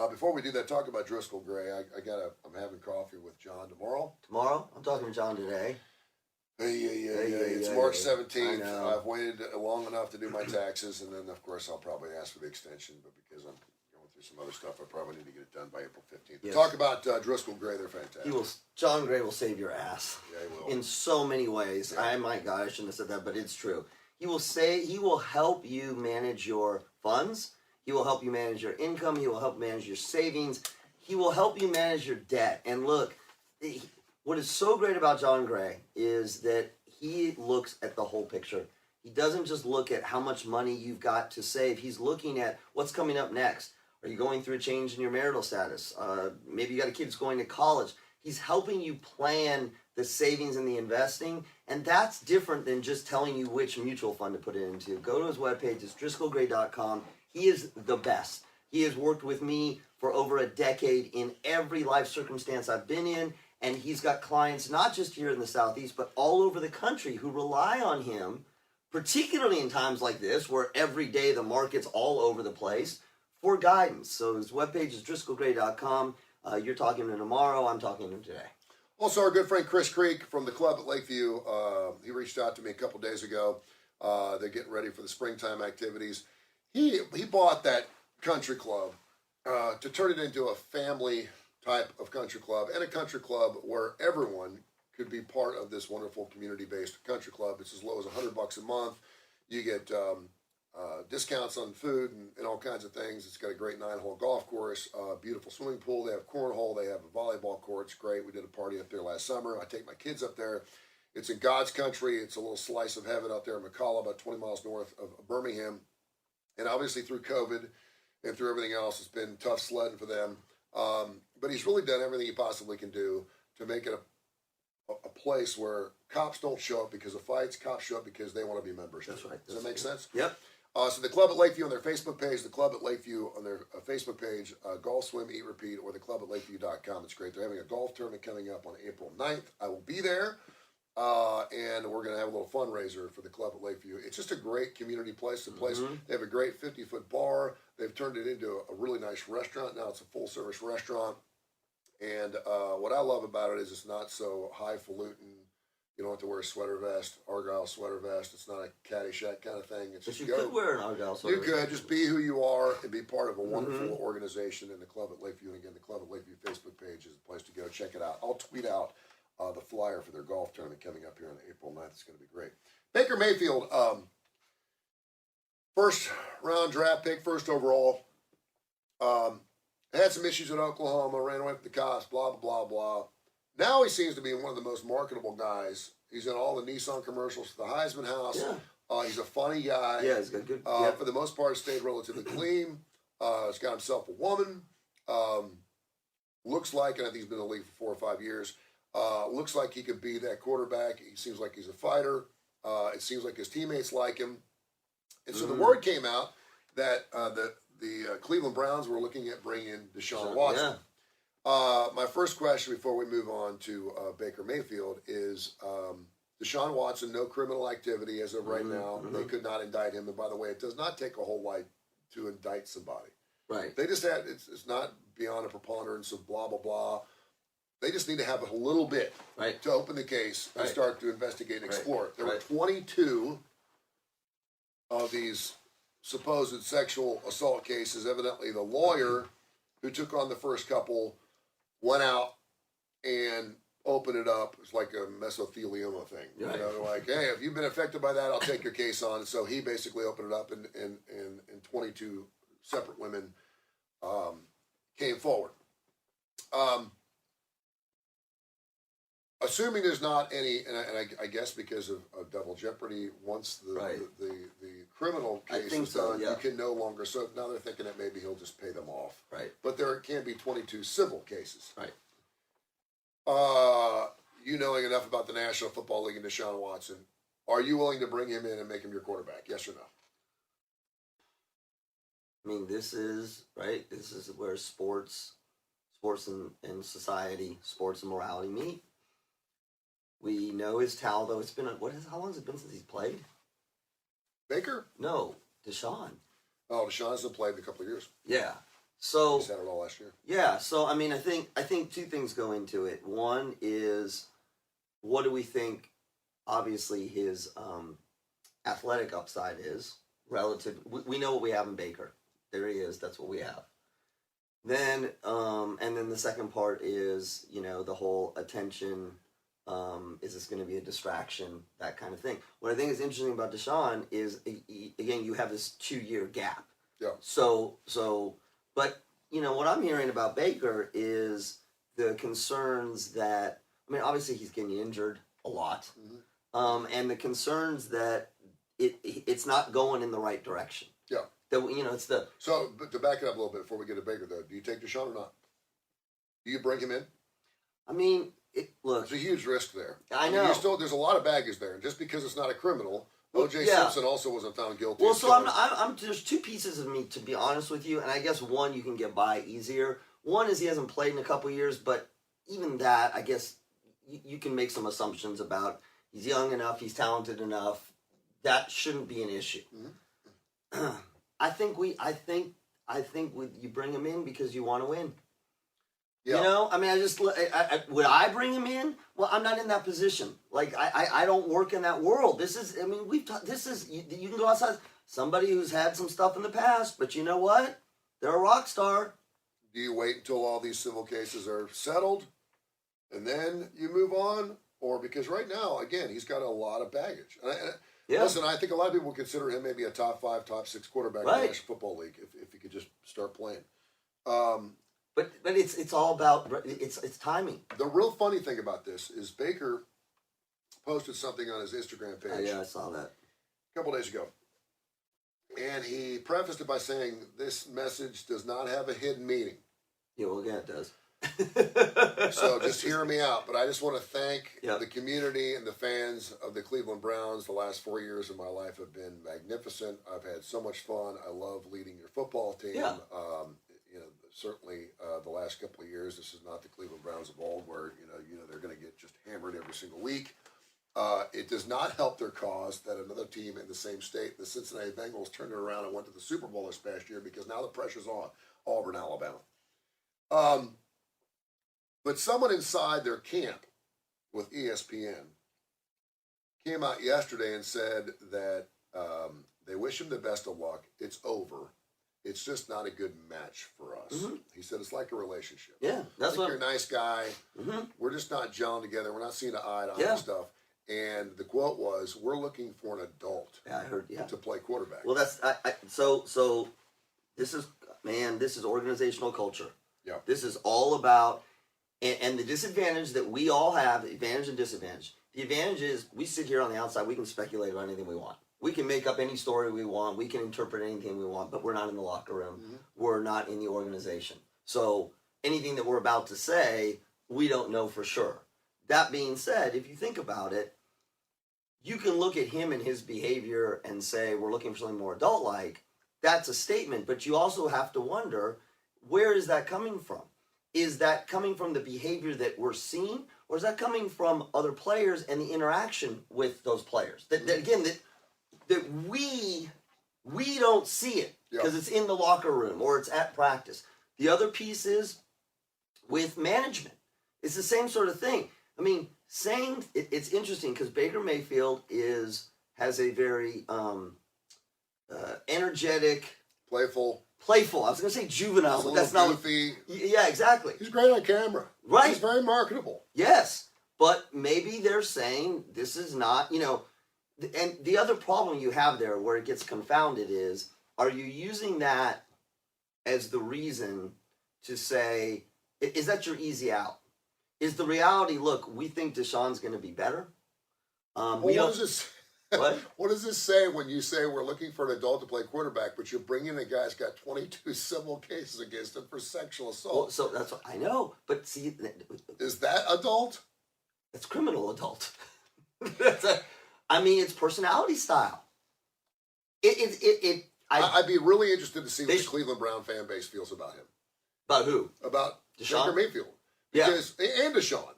Before we do that, talk about Driscoll Gray. I'm having coffee with John tomorrow. Tomorrow? I'm talking to John today. It's March 17th. I've waited long enough to do my taxes, and then, of course, I'll probably ask for the extension, but because I'm going through some other stuff, I probably need to get it done by April 15th. Yes. Talk about Driscoll Gray. They're fantastic. John Gray will save your ass. Yeah, he will. In so many ways. Yeah. My God, I shouldn't have said that, but it's true. He will help you manage your funds. He will help you manage your income. He will help manage your savings. He will help you manage your debt. And look, what is so great about John Gray is that he looks at the whole picture. He doesn't just look at how much money you've got to save. He's looking at what's coming up next. Are you going through a change in your marital status? Maybe you got a kid who's going to college. He's helping you plan the savings and the investing, and that's different than just telling you which mutual fund to put it into. Go to his webpage. It's DriscollGray.com. He is the best. He has worked with me for over a decade in every life circumstance I've been in, and he's got clients not just here in the Southeast, but all over the country who rely on him, particularly in times like this, where every day the market's all over the place, for guidance. So his webpage is driscollgray.com. You're talking to him tomorrow. I'm talking to him today. Also, our good friend Chris Creek from the club at Lakeview, he reached out to me a couple days ago. They're getting ready for the springtime activities. He bought that country club to turn it into a family type of country club, and a country club where everyone could be part of this wonderful community-based country club. It's as low as $100 a month. You get discounts on food and all kinds of things. It's got a great 9-hole golf course, beautiful swimming pool. They have cornhole. They have a volleyball court. It's great. We did a party up there last summer. I take my kids up there. It's in God's country. It's a little slice of heaven out there in McCalla, about 20 miles north of Birmingham. And obviously through COVID and through everything else, it's been tough sledding for them. But he's really done everything he possibly can do to make it a place where cops don't show up because of fights. Cops show up because they want to be members. That's right. Does that make sense? Yep. So the Club at Lakeview on their Facebook page, the Club at Lakeview on their Facebook page, Golf, Swim, Eat, Repeat, or the Club at Lakeview.com. It's great. They're having a golf tournament coming up on April 9th. I will be there, and we're going to have a little fundraiser for the Club at Lakeview. It's just a great community place. They have a great 50-foot bar. They've turned it into a really nice restaurant. Now it's a full-service restaurant. And what I love about it is it's not so highfalutin. You don't have to wear a sweater vest, Argyle sweater vest. It's not a Caddyshack kind of thing. It's But just you could wear an Argyle sweater. You could just be who you are and be part of a wonderful organization in the Club at Lakeview. And again, the Club at Lakeview Facebook page is the place to go. Check it out. I'll tweet out the flyer for their golf tournament coming up here on April 9th. It's going to be great. Baker Mayfield, first round draft pick, first overall. Had some issues in Oklahoma, ran away from the cops, blah, blah, blah, blah. Now he seems to be one of the most marketable guys. He's in all the Nissan commercials, the Heisman House. Yeah. He's a funny guy. Yeah, he's got good. For the most part, stayed relatively clean. He's got himself a woman. Looks like, and I think he's been in the league for 4 or 5 years. Looks like he could be that quarterback. He seems like he's a fighter. It seems like his teammates like him. And so the word came out that the Cleveland Browns were looking at bringing in Deshaun Watson. Yeah. My first question before we move on to Baker Mayfield is Deshaun Watson, no criminal activity as of right now. They could not indict him. And by the way, it does not take a whole lot to indict somebody. Right. They just had, it's not beyond a preponderance of blah, blah, blah. They just need to have a little bit to open the case and start to investigate and explore it. There were 22 of these supposed sexual assault cases. Evidently, the lawyer who took on the first couple went out and opened it up. It's like a mesothelioma thing. You know, like, hey, if you've been affected by that, I'll take your case on. And so he basically opened it up, and 22 separate women came forward. Assuming there's not any, and I guess because of double jeopardy, once the criminal case is done, you can no longer. So now they're thinking that maybe he'll just pay them off. Right. But there can be 22 civil cases. Right. You knowing enough about the National Football League and Deshaun Watson, are you willing to bring him in and make him your quarterback? Yes or no? I mean, this is right. This is where sports and society, sports and morality meet. We know his talent, though. It's been how long has it been since he's played? Baker? No, Deshaun. Oh, Deshaun hasn't played in a couple of years. Yeah. So he's had it all last year. Yeah. So I mean, I think two things go into it. One is, what do we think? Obviously, his athletic upside is relative. We know what we have in Baker. There he is. That's what we have. Then, and then the second part is, the whole attention. Is this going to be a distraction? That kind of thing. What I think is interesting about Deshaun is, again, you have this 2-year gap. Yeah. So, but what I'm hearing about Baker is the concerns that, I mean, obviously he's getting injured a lot, and the concerns that it's not going in the right direction. Yeah. That it's the. So, but to back it up a little bit before we get to Baker, though, do you take Deshaun or not? Do you bring him in? I mean, look. There's a huge risk there. I know. There's a lot of baggage there, and just because it's not a criminal O.J. Yeah. Simpson also wasn't found guilty. Well, of so killing. there's two pieces of me, to be honest with you, and I guess one you can get by easier. One is he hasn't played in a couple years, but even that, I guess you can make some assumptions about he's young enough, he's talented enough. That shouldn't be an issue. Mm-hmm. I think you bring him in because you want to win. Yeah. You know, I mean, would I bring him in? Well, I'm not in that position. Like, I don't work in that world. This is, I mean, you can go outside. Somebody who's had some stuff in the past, but you know what? They're a rock star. Do you wait until all these civil cases are settled and then you move on? Or because right now, again, he's got a lot of baggage. Yeah. Listen, I think a lot of people consider him maybe a top 5, top 6 quarterback in the National Football League if he could just start playing. But it's all about it's timing. The real funny thing about this is Baker posted something on his Instagram page. Oh, yeah, I saw that a couple days ago. And he prefaced it by saying, this message does not have a hidden meaning. Yeah, well, yeah, it does. So just hear me out. But I just want to thank Yep. the community and the fans of the Cleveland Browns. The last 4 years of my life have been magnificent. I've had so much fun. I love leading your football team. Yeah. Certainly the last couple of years, this is not the Cleveland Browns of old where, they're going to get just hammered every single week. It does not help their cause that another team in the same state, the Cincinnati Bengals, turned it around and went to the Super Bowl this past year because now the pressure's on Auburn, Alabama. But someone inside their camp with ESPN came out yesterday and said that they wish him the best of luck. It's over. It's just not a good match for us. Mm-hmm. He said it's like a relationship. Yeah, that's what. You're a nice guy. Mm-hmm. We're just not gelling together. We're not seeing eye to eye and stuff. And the quote was, "We're looking for an adult." Yeah, I heard. Yeah. To play quarterback. Well, that's so. This is organizational culture. Yeah. This is all about, and the disadvantage that we all have, the advantage and disadvantage. The advantage is we sit here on the outside. We can speculate on anything we want. We can make up any story we want. We can interpret anything we want, but we're not in the locker room. Mm-hmm. We're not in the organization. So anything that we're about to say, we don't know for sure. That being said, if you think about it, you can look at him and his behavior and say, we're looking for something more adult-like. That's a statement, but you also have to wonder, where is that coming from? Is that coming from the behavior that we're seeing, or is that coming from other players and the interaction with those players? That we don't see it because it's in the locker room or it's at practice. The other piece is with management. It's the same sort of thing. I mean, it's interesting because Baker Mayfield has a very energetic, playful. I was going to say juvenile, but that's not. Goofy. Yeah, exactly. He's great on camera. Right. He's very marketable. Yes, but maybe they're saying this is not, and the other problem you have there where it gets confounded is, are you using that as the reason to say, is that your easy out? Is the reality, look, we think Deshaun's going to be better? What does this say when you say we're looking for an adult to play quarterback, but you're bringing a guy who's got 22 civil cases against him for sexual assault? Well, so that's what I know, but see, is that adult? It's criminal adult. It's personality style. I'd be really interested to see what the Cleveland Brown fan base feels about him. About who? About Deshaun? Baker Mayfield. Because, and Deshaun.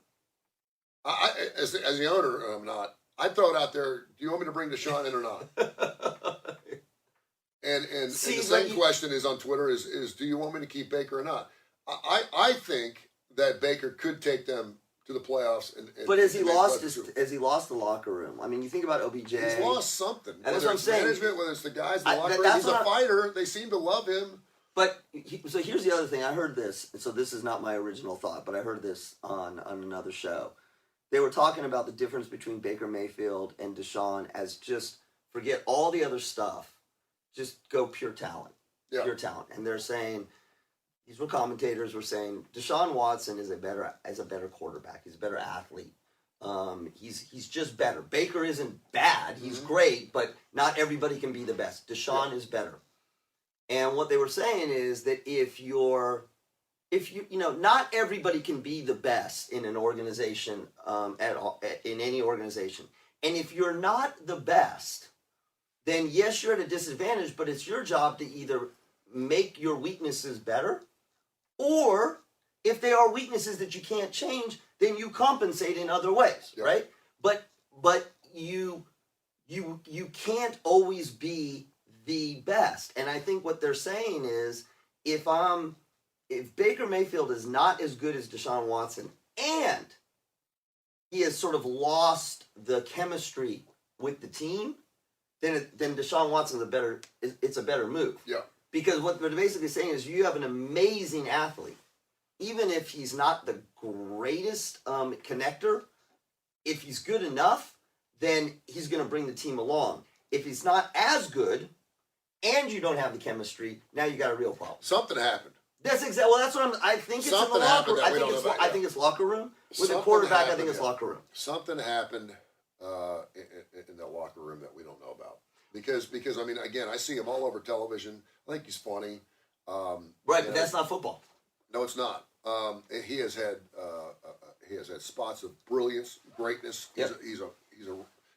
As the owner, I'm not. I'd throw it out there. Do you want me to bring Deshaun in or not? and the same question is on Twitter is do you want me to keep Baker or not? I think that Baker could take them to the playoffs. But has he lost the locker room? I mean, you think about OBJ. He's lost something. And that's what I'm saying. Management, whether it's the guys in the locker room, he's a fighter. They seem to love him. But so here's the other thing. I heard this. So this is not my original thought, but I heard this on another show. They were talking about the difference between Baker Mayfield and Deshaun as just forget all the other stuff. Just go pure talent. Yeah. Pure talent. And they're saying, these were commentators were saying, Deshaun Watson is a better quarterback. He's a better athlete. He's just better. Baker isn't bad. He's great, but not everybody can be the best. Deshaun is better. And what they were saying is that if you not everybody can be the best in an organization in any organization. And if you're not the best, then yes, you're at a disadvantage, but it's your job to either make your weaknesses better, or if they are weaknesses that you can't change, then you compensate in other ways, right? But you can't always be the best. And I think what they're saying is if Baker Mayfield is not as good as Deshaun Watson and he has sort of lost the chemistry with the team, then Deshaun Watson's it's a better move. Yeah. Because what they're basically saying is you have an amazing athlete. Even if he's not the greatest connector, if he's good enough, then he's going to bring the team along. If he's not as good, and you don't have the chemistry, now you got a real problem. Something happened. That's exactly. Well, that's what I think. It's Something in the locker room. happened I think it's locker room. With Something the quarterback, I happened, think it's locker room. Something happened in that locker room that we don't know about. Because I mean, again, I see him all over television. I think he's funny. Right, but that's not football. No, it's not. He has had spots of brilliance, greatness. Yep.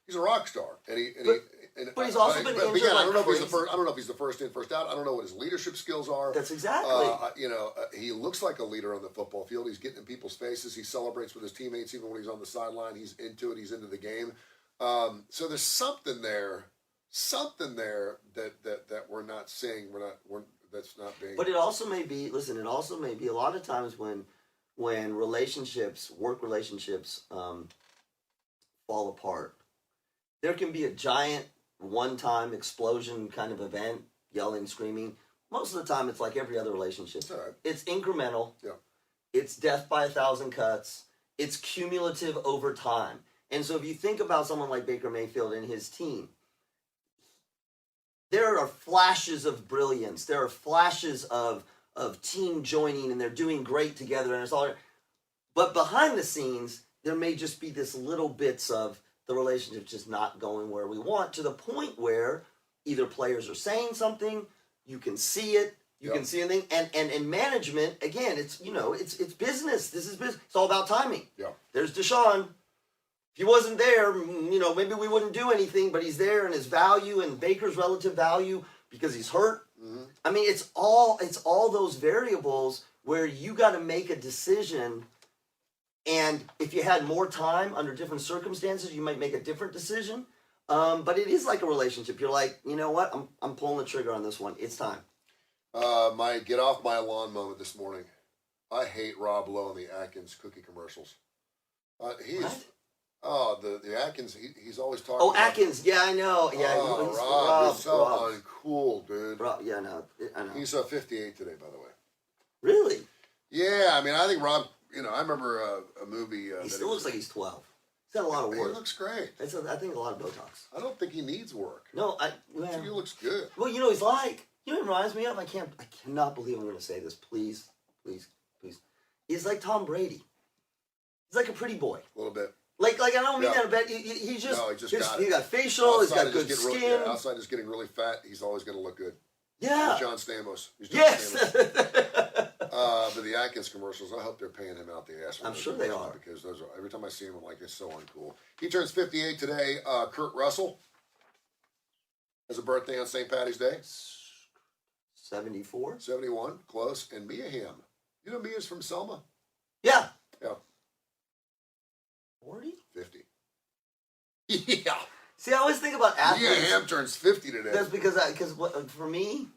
He's a rock star, But he's also been injured. Again, I don't know like if he's the first. I don't know if he's the first in, first out. I don't know what his leadership skills are. That's exactly. He looks like a leader on the football field. He's getting in people's faces. He celebrates with his teammates even when he's on the sideline. He's into it. He's into the game. So there's something there that we're not seeing. That's not being. But it also may be. Listen, it also may be a lot of times when work relationships, fall apart. There can be a giant one-time explosion kind of event, yelling, screaming. Most of the time, it's like every other relationship. All right. It's incremental. Yeah. It's death by 1,000 cuts. It's cumulative over time. And so if you think about someone like Baker Mayfield and his team, there are flashes of brilliance. There are flashes of team joining, and they're doing great together, and it's all. But behind the scenes, there may just be this little bits of the relationship just not going where we want, to the point where either players are saying something, you can see it, you can see anything, and management, again, it's business. This is business. It's all about timing. Yeah. There's Deshaun. If he wasn't there, maybe we wouldn't do anything, but he's there, and his value and Baker's relative value because he's hurt. Mm-hmm. I mean, it's all those variables where you got to make a decision. And if you had more time under different circumstances, you might make a different decision. But it is like a relationship. You're like, you know what? I'm pulling the trigger on this one. It's time. My get off my lawn moment this morning. I hate Rob Lowe and the Atkins cookie commercials. What? The Atkins. He's always talking. Oh, about, Atkins. Yeah, I know. Yeah, Rob, he's so uncool, dude. Rob, yeah, no, I know. He's 58 today, by the way. Really? Yeah, I mean, I think Rob. I remember a movie. He still looks like he's 12. He's got a lot of work. He looks great. I think a lot of Botox. I don't think he needs work. No, I think he looks good. Well, he's like. You know what it reminds me of? I cannot believe I'm going to say this. Please. He's like Tom Brady. He's like a pretty boy. A little bit. Like I don't mean that a bit. He's just. No, he got facial. He's got good skin. Outside is getting really fat. He's always going to look good. Yeah. He's John Stamos. Yes. But the Atkins commercials, I hope they're paying him out the ass. I'm sure they are. Because those are, every time I see him, I'm like, it's so uncool. He turns 58 today. Kurt Russell has a birthday on St. Patty's Day. 74? 71, close. And Mia Hamm. You know Mia's from Selma? Yeah. Yeah. 40? 50. Yeah. See, I always think about athletes. Mia Hamm turns 50 today. That's because for me,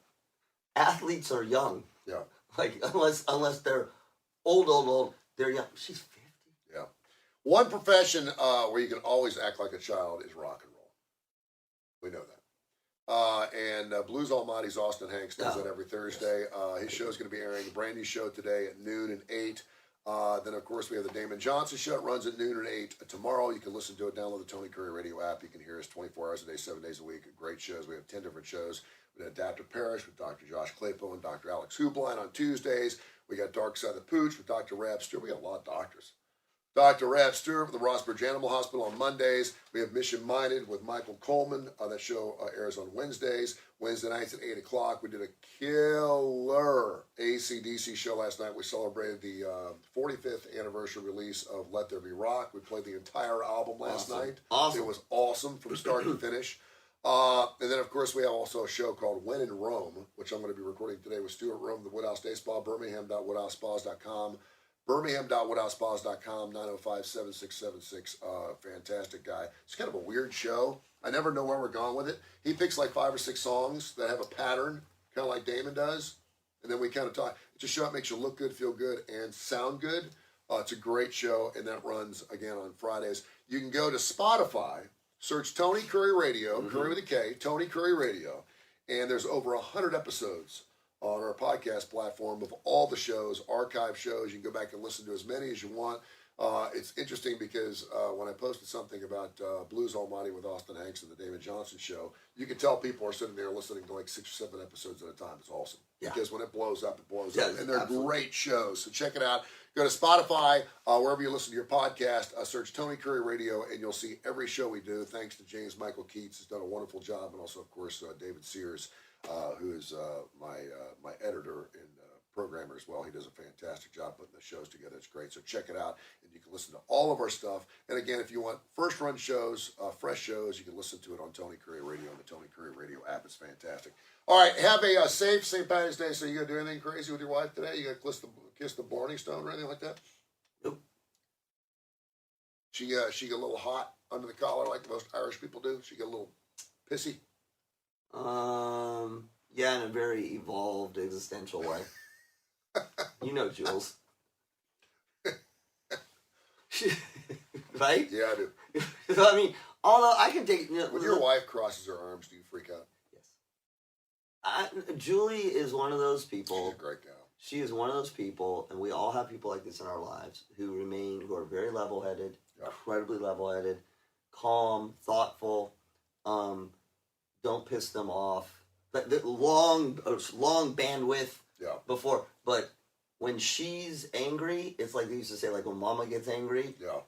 athletes are young. Yeah. Like, unless they're old, they're young. She's 50. Yeah. One profession where you can always act like a child is rock and roll. We know that. And Blues Almighty's Austin Hanks does that every Thursday. His show is going to be airing a brand new show today at noon and 8. Then, of course, we have the Damon Johnson show. It runs at noon and 8 tomorrow. You can listen to it. Download the Tony Curry radio app. You can hear us 24 hours a day, 7 days a week. Great shows. We have 10 different shows. We got Dr. Parrish with Dr. Josh Klapow and Dr. Alex Hoopline on Tuesdays. We got Dark Side of the Pooch with Dr. Rab Stewart. We got a lot of doctors. Dr. Rab Stewart with the Rossbridge Animal Hospital on Mondays. We have Mission Minded with Michael Coleman. That show airs on Wednesdays. Wednesday nights at 8 o'clock. We did a killer AC/DC show last night. We celebrated the 45th anniversary release of Let There Be Rock. We played the entire album last night. Awesome. It was awesome from start to finish. And then, of course, we have also a show called When in Rome, which I'm going to be recording today with Stuart Rome, the Woodhouse Day Spa, birmingham.woodhousespas.com, birmingham.woodhousespas.com, 905-7676. Fantastic guy. It's kind of a weird show. I never know where we're going with it. He picks like 5 or 6 songs that have a pattern, kind of like Damon does. And then we kind of talk. It's a show that makes you look good, feel good, and sound good. It's a great show, and that runs, again, on Fridays. You can go to Spotify, search Tony Kurre Radio, Kurre with a K, Tony Kurre Radio, and there's over 100 episodes on our podcast platform of all the shows, archive shows. You can go back and listen to as many as you want. It's interesting because when I posted something about Blues Almighty with Austin Hanks and the David Johnson show, you can tell people are sitting there listening to like 6 or 7 episodes at a time. It's awesome. Yeah. Because when it blows up, it blows up. And they're great shows. So check it out. Go to Spotify, wherever you listen to your podcast, search Tony Kurre Radio, and you'll see every show we do. Thanks to James Michael Keats, who's done a wonderful job, and also, of course, David Sears, who is my editor and programmer as well. He does a fantastic job putting the shows together. It's great. So check it out, and you can listen to all of our stuff. And again, if you want first-run shows, fresh shows, you can listen to it on Tony Kurre Radio and the Tony Kurre Radio app. It's fantastic. All right, have a safe St. Patty's Day. So you going to do anything crazy with your wife today? You going to kiss the Blarney Stone or anything like that? Nope. She get a little hot under the collar like most Irish people do? She get a little pissy? Yeah, in a very evolved existential way. You know, Jules. Right? Yeah, I do. I mean, although I can take... When your wife crosses her arms, do you freak out? Yes. Julie is one of those people... She's a great gal. She is one of those people, and we all have people like this in our lives, who are very level-headed, incredibly level-headed, calm, thoughtful, don't piss them off. But the long bandwidth before, but when she's angry, it's like they used to say, like when Mama gets angry. Yeah.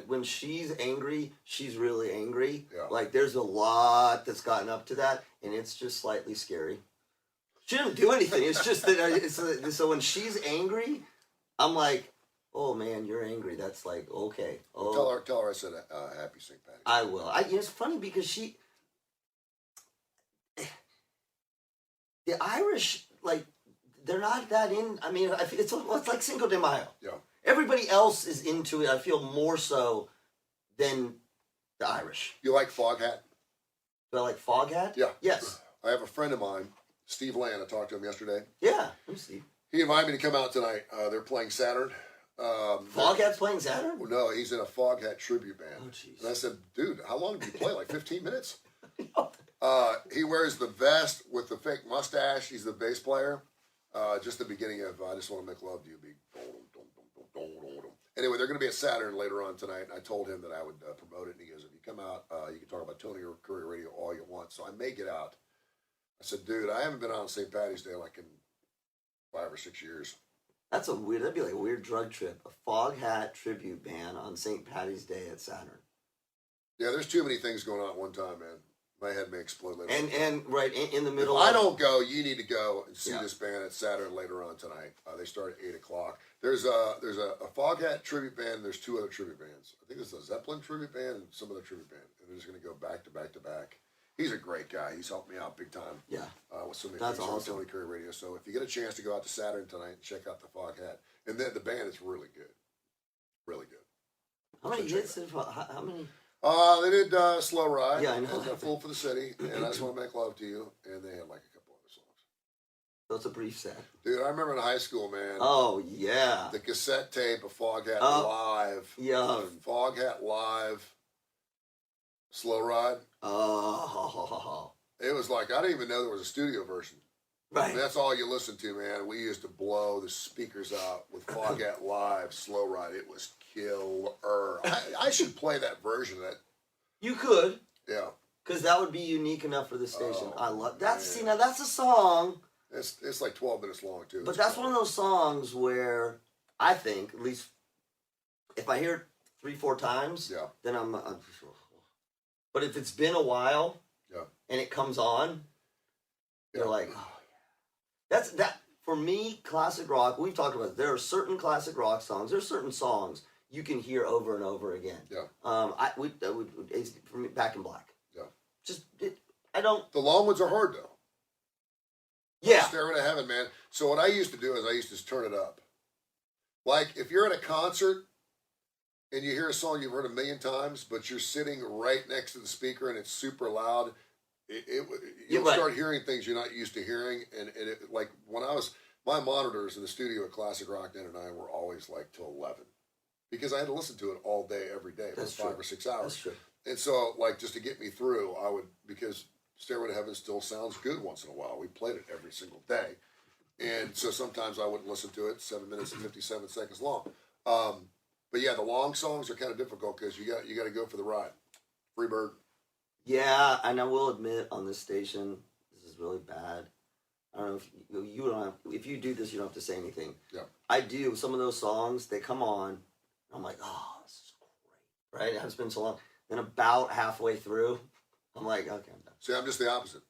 When she's angry, she's really angry. Yeah. Like there's a lot that's gotten up to that, and it's just slightly scary. She didn't do anything. It's just that. So when she's angry, I'm like, oh man, you're angry. That's like okay. Oh. Tell her I said happy St. Patty's. I will. It's funny because the Irish, like, they're not that in. I mean, it's like Cinco de Mayo. Yeah. Everybody else is into it. I feel more so than the Irish. You like Foghat? Do I like Foghat? Yeah. Yes. I have a friend of mine, Steve Land. I talked to him yesterday. Yeah, I'm Steve. He invited me to come out tonight. They're playing Saturn. Foghat's playing Saturn? Well, no, he's in a Foghat tribute band. Oh, jeez. And I said, dude, how long did you play? Like 15 minutes? He wears the vest with the fake mustache. He's the bass player. Just the beginning of I Just Want to Make Love to You. Anyway, they're going to be at Saturn later on tonight. And I told him that I would promote it. And he goes, if you come out, you can talk about Tony or Kurre Radio all you want. So I may get out. I said, dude, I haven't been out on St. Patty's Day like in 5 or 6 years. That'd be like a weird drug trip. A Foghat tribute band on St. Patty's Day at Saturn. Yeah, there's too many things going on at one time, man. My head may explode later. And right in the middle. If I don't go, you need to go and see this band at Saturn later on tonight. They start at 8:00. There's a Foghat tribute band. And there's 2 other tribute bands. I think there's a Zeppelin tribute band and some other tribute band. And they're just going to go back to back to back. He's a great guy. He's helped me out big time. Yeah. With so many things on Tony Kurre Radio. So if you get a chance to go out to Saturn tonight and check out the Foghat, and then the band is really good, really good. How many hits? How many? They did Slow Ride. Yeah, I know. Fool for the City, and I Just Want to Make Love to You, and they had like a couple other songs. So it's a brief set. Dude, I remember in high school, man. Oh, yeah. The cassette tape of Foghat Live. Yeah. Foghat Live. Slow Ride. Oh. It was like, I didn't even know there was a studio version. Right. I mean, that's all you listen to, man. We used to blow the speakers out with Foghat Live, Slow Ride. It was killer. I should play that version of that. You could. Yeah. Because that would be unique enough for the station. I love that. Man. See, now that's a song. It's like 12 minutes long, too. But that's one of those songs where I think, at least if I hear it 3-4 times, then I'm but if it's been a while and it comes on, you're like, oh, that's that. For me, classic rock, we've talked about it. There are certain classic rock songs. There are certain songs you can hear over and over again. Yeah. For me, Back in Black. Yeah. Just don't. The long ones are hard though. Yeah. Stairway to Heaven, man. So what I used to do is I used to turn it up. Like if you're at a concert and you hear a song you've heard a million times, but you're sitting right next to the speaker and it's super loud, you'll start hearing things you're not used to hearing. And like when my monitors in the studio at Classic Rock 99 were always like till 11 because I had to listen to it all day, every day for 5 or 6 hours. That's true. And so, like, just to get me through, because Stairway to Heaven still sounds good once in a while. We played it every single day. And so sometimes I wouldn't listen to it, 7 minutes and 57 seconds long. But yeah, the long songs are kind of difficult because you got to go for the ride. Freebird. Yeah, and I will admit on this station, this is really bad. I don't know if you don't have, if you do this, you don't have to say anything. Yeah. I do. Some of those songs, they come on, I'm like, oh, this is great, right? It's been so long. Then about halfway through, I'm like, okay, I'm done. See, I'm just the opposite.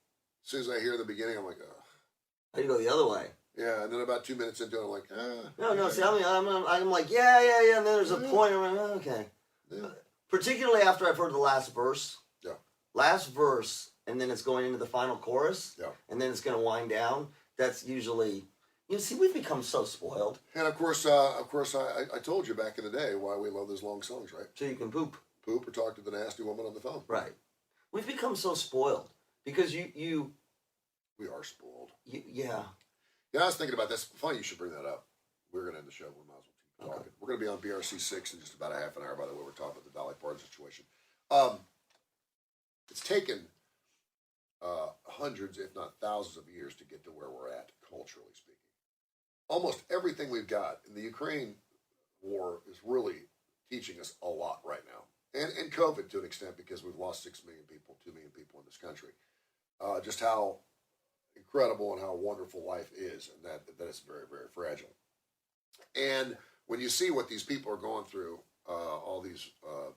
As soon as I hear the beginning, I'm like, oh. I go the other way. Yeah, and then about 2 minutes into it, I'm like, No, okay. See, I'm like, yeah, and then there's a point where I'm like, okay. Yeah. Particularly after I've heard the last verse. Yeah. Last verse, and then it's going into the final chorus. Yeah. And then it's going to wind down. That's usually, see, we've become so spoiled. And of course, I told you back in the day why we love those long songs, right? So you can poop or talk to the nasty woman on the phone. Right. We've become so spoiled because you. We are spoiled. Yeah. Yeah, I was thinking about this. Funny you should bring that up. We're going to end the show. We might as well keep talking. Okay. We're going to be on BRC 6 in just about a half an hour, by the way. We're talking about the Dolly Parton situation. It's taken hundreds, if not thousands of years to get to where we're at, culturally speaking. Almost everything we've got in the Ukraine war is really teaching us a lot right now. And COVID to an extent, because we've lost 6 million people, 2 million people in this country. Just how incredible and how wonderful life is, and that it's very, very fragile. And when you see what these people are going through, all these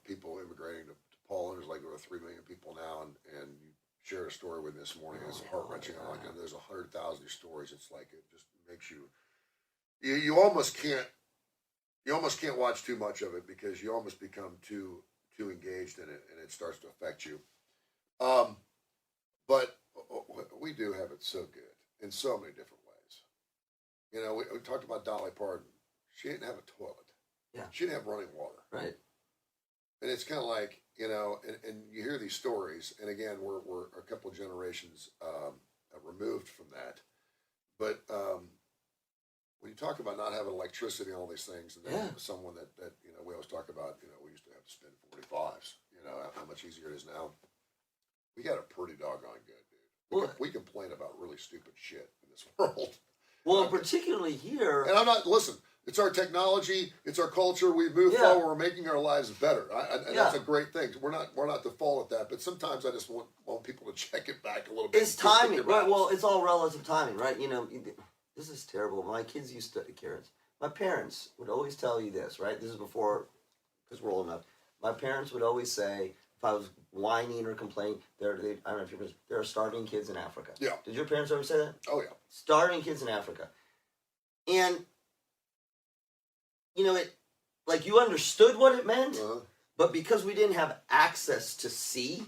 people immigrating to Poland, there's like over 3 million people now, and you shared a story with me this morning. It's heart-wrenching. I'm like, there's 100,000 stories. It's like it just makes you almost can't watch too much of it because you almost become too engaged in it, and it starts to affect you. But we do have it so good in so many different ways. You know, we talked about Dolly Parton. She didn't have a toilet. Yeah. She didn't have running water. Right. And it's kind of like, you know, and you hear these stories, and again, we're a couple of generations removed from that. But when you talk about not having electricity and all these things, and then someone that you know, we always talk about, you know, we used to have to spend 45s, you know, how much easier it is now. We got it pretty doggone good, dude. We complain about really stupid shit in this world. Well, particularly here. And listen, it's our technology, it's our culture. We've moved forward. We're making our lives better. And that's a great thing. We're not to fault at that. But sometimes I just want people to check it back a little bit. It's timing, right? Well, it's all relative timing, right? You know, this is terrible. My kids used to, Karen's. My parents would always tell you this, right? This is before, because we're old enough. My parents would always say, if I was whining or complaining, I don't know if there are starving kids in Africa. Yeah. Did your parents ever say that? Oh, yeah. Starving kids in Africa. And, you know, you understood what it meant, but because we didn't have access to see,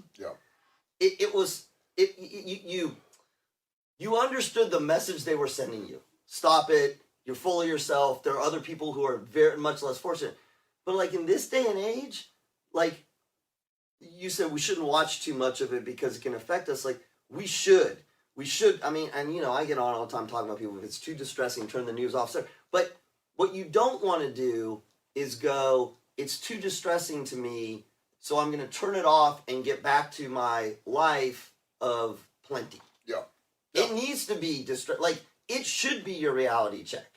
you understood the message they were sending you. Stop it. You're full of yourself. There are other people who are very much less fortunate. But, like, in this day and age, like, you said we shouldn't watch too much of it because it can affect us. Like, we should. I mean, and, you know, I get on all the time talking about people. If it's too distressing, turn the news off. But what you don't want to do is go, it's too distressing to me, so I'm going to turn it off and get back to my life of plenty. Yeah. It needs to be like, it should be your reality check.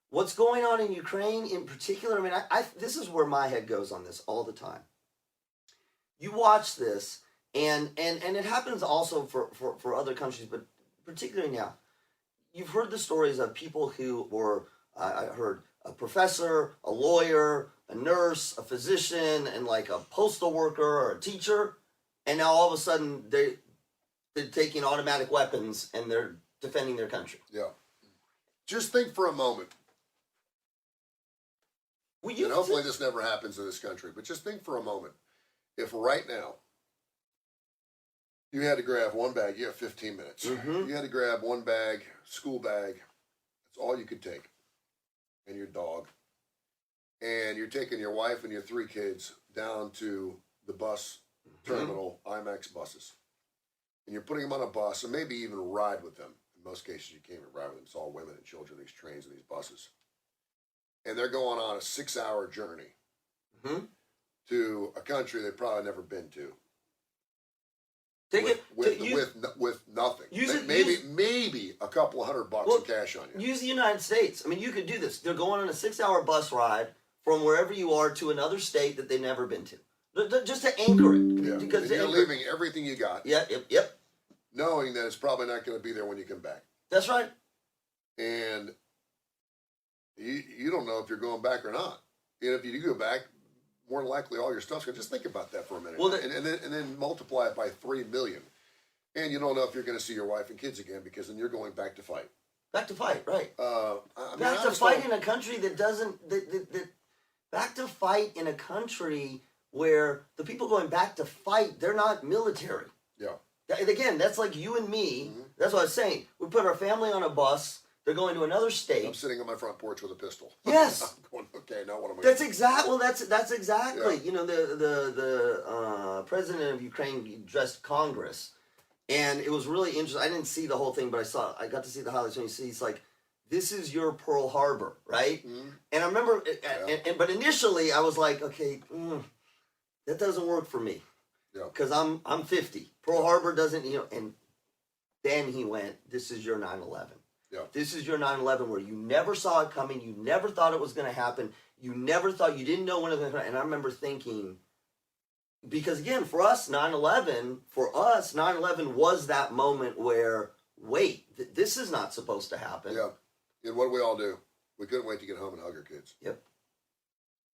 What's going on in Ukraine in particular, I mean, this is where my head goes on this all the time. You watch this, and it happens also for other countries, but particularly now. You've heard the stories of people who were, I heard, a professor, a lawyer, a nurse, a physician, and like a postal worker or a teacher, and now all of a sudden they're taking automatic weapons and they're defending their country. Yeah. Just think for a moment. And hopefully this never happens in this country, but just think for a moment. If right now You had to grab one bag. You have 15 minutes. Mm-hmm. You had to grab one bag, school bag. That's all you could take. And your dog. And you're taking your wife and your 3 kids down to the bus terminal, IMAX buses. And you're putting them on a bus, and maybe even ride with them. In most cases, you can't even ride with them. It's all women and children, these trains and these buses. And they're going on a 6-hour journey to a country they've probably never been to. With nothing. Maybe a couple of $100 in cash on you. Use the United States. I mean, you could do this. They're going on a 6-hour bus ride from wherever you are to another state that they've never been to. Just to anchor it. Yeah. Because you're leaving everything you got. Yep. Knowing that it's probably not going to be there when you come back. That's right. And you don't know if you're going back or not. And if you do go back, more than likely all your stuff's going to, just think about that for a minute. Well, and then multiply it by 3 million. And you don't know if you're going to see your wife and kids again, because then you're going back to fight. Back to fight, right. Back to fight in a country that doesn't, back to fight in a country where the people going back to fight, they're not military. Yeah. And again, that's like you and me. Mm-hmm. That's what I was saying. We put our family on a bus. They're going to another state. I'm sitting on my front porch with a pistol. Yes. I'm going, okay, now what am I That's exactly. Well, that's exactly. Yeah. You know, the president of Ukraine addressed Congress, and it was really interesting. I didn't see the whole thing, but I got to see the highlights. When you see, he's like, "This is your Pearl Harbor," right? Mm-hmm. And I remember, but initially I was like, "Okay, that doesn't work for me." Because I'm 50. Pearl Harbor doesn't, and then he went, "This is your 9/11. Yeah. This is your 9/11 where you never saw it coming. You never thought it was going to happen. You didn't know when it was going to happen." And I remember thinking, because again, for us, 9/11 was that moment where, wait, this is not supposed to happen. Yeah. And what did we all do? We couldn't wait to get home and hug our kids. Yep.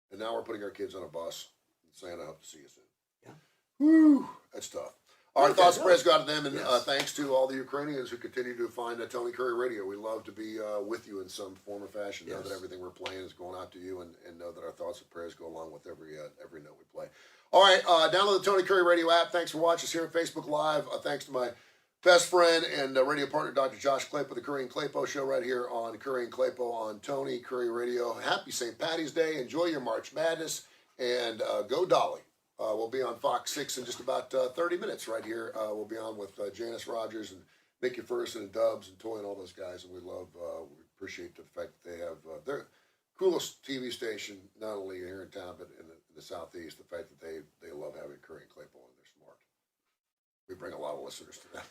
And now we're putting our kids on a bus and saying, "I hope to see you soon." Yeah. Whew. That's tough. Our thoughts and prayers go out to them, and yes. Thanks to all the Ukrainians who continue to find Tony Kurre Radio. We love to be with you in some form or fashion. Yes. Know that everything we're playing is going out to you, and know that our thoughts and prayers go along with every note we play. All right, download the Tony Kurre Radio app. Thanks for watching us here at Facebook Live. Thanks to my best friend and radio partner, Dr. Josh Klapow, the Kurre and Klapow Show right here on Kurre and Klapow on Tony Kurre Radio. Happy St. Patty's Day. Enjoy your March Madness, and go Dolly. We'll be on Fox 6 in just about 30 minutes right here. We'll be on with Janice Rogers and Mickey Ferguson and Dubs and Toy and all those guys. And we appreciate the fact that they have their coolest TV station, not only here in town, but in the Southeast. The fact that they love having Kurre and Klapow, and they're smart. We bring a lot of listeners to them.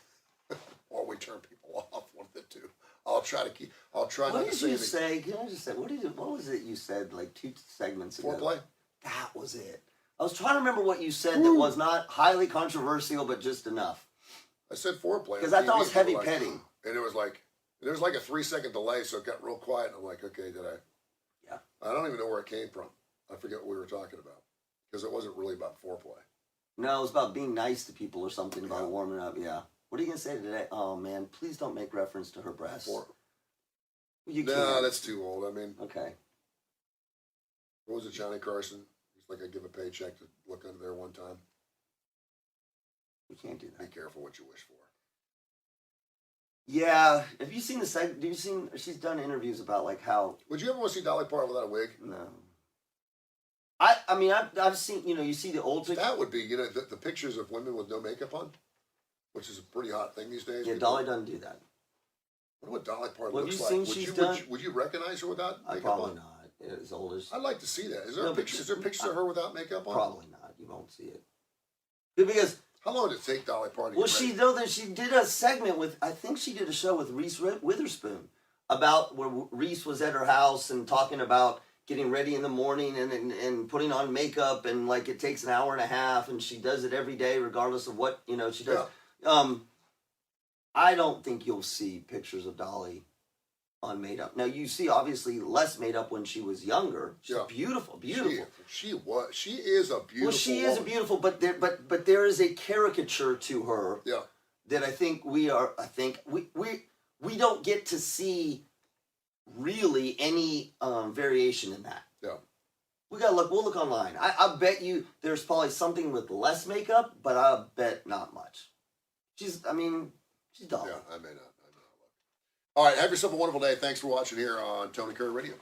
Or we turn people off, one of the two. I'll try not to say What did you say? Can I just say, what was it you said like 2 segments ago? Foreplay? That was it. I was trying to remember what you said that was not highly controversial, but just enough. I said foreplay. Because I thought it was heavy petting. And it was like, there was like a 3-second delay, so it got real quiet. And I'm like, okay, did I? Yeah. I don't even know where it came from. I forget what we were talking about. Because it wasn't really about foreplay. No, it was about being nice to people or something, about warming up, yeah. What are you going to say today? Oh, man, please don't make reference to her breasts. No, that's too old. I mean. Okay. What was it, Johnny Carson? Like I give a paycheck to look under there one time. We can't do that. Be careful what you wish for. Yeah. Have you seen she's done interviews about like how. Would you ever want to see Dolly Parton without a wig? No. I mean, I've seen, you see the old pictures. That would be, the pictures of women with no makeup on, which is a pretty hot thing these days. Yeah, Dolly doesn't do that. I wonder what Dolly Parton well, looks like. Would you recognize her without makeup probably on? not. As old as I'd like to see that. Is there pictures of her without makeup on? Probably not. You won't see it. Because how long did it take Dolly Parton? Well, she did a segment with. I think she did a show with Reese Witherspoon about where Reese was at her house and talking about getting ready in the morning and putting on makeup, and like it takes an hour and a half, and she does it every day regardless of what she does. Yeah. I don't think you'll see pictures of Dolly on made up. Now you see obviously less made up when she was younger. She's beautiful. She is a beautiful. Well, she is a beautiful, but there is a caricature to her. Yeah. That I think we don't get to see really any variation in that. Yeah. We'll look online. I bet you there's probably something with less makeup, but I bet not much. she's Dolly. Yeah, I may not look. All right, have yourself a wonderful day. Thanks for watching here on Tony Kurre Radio.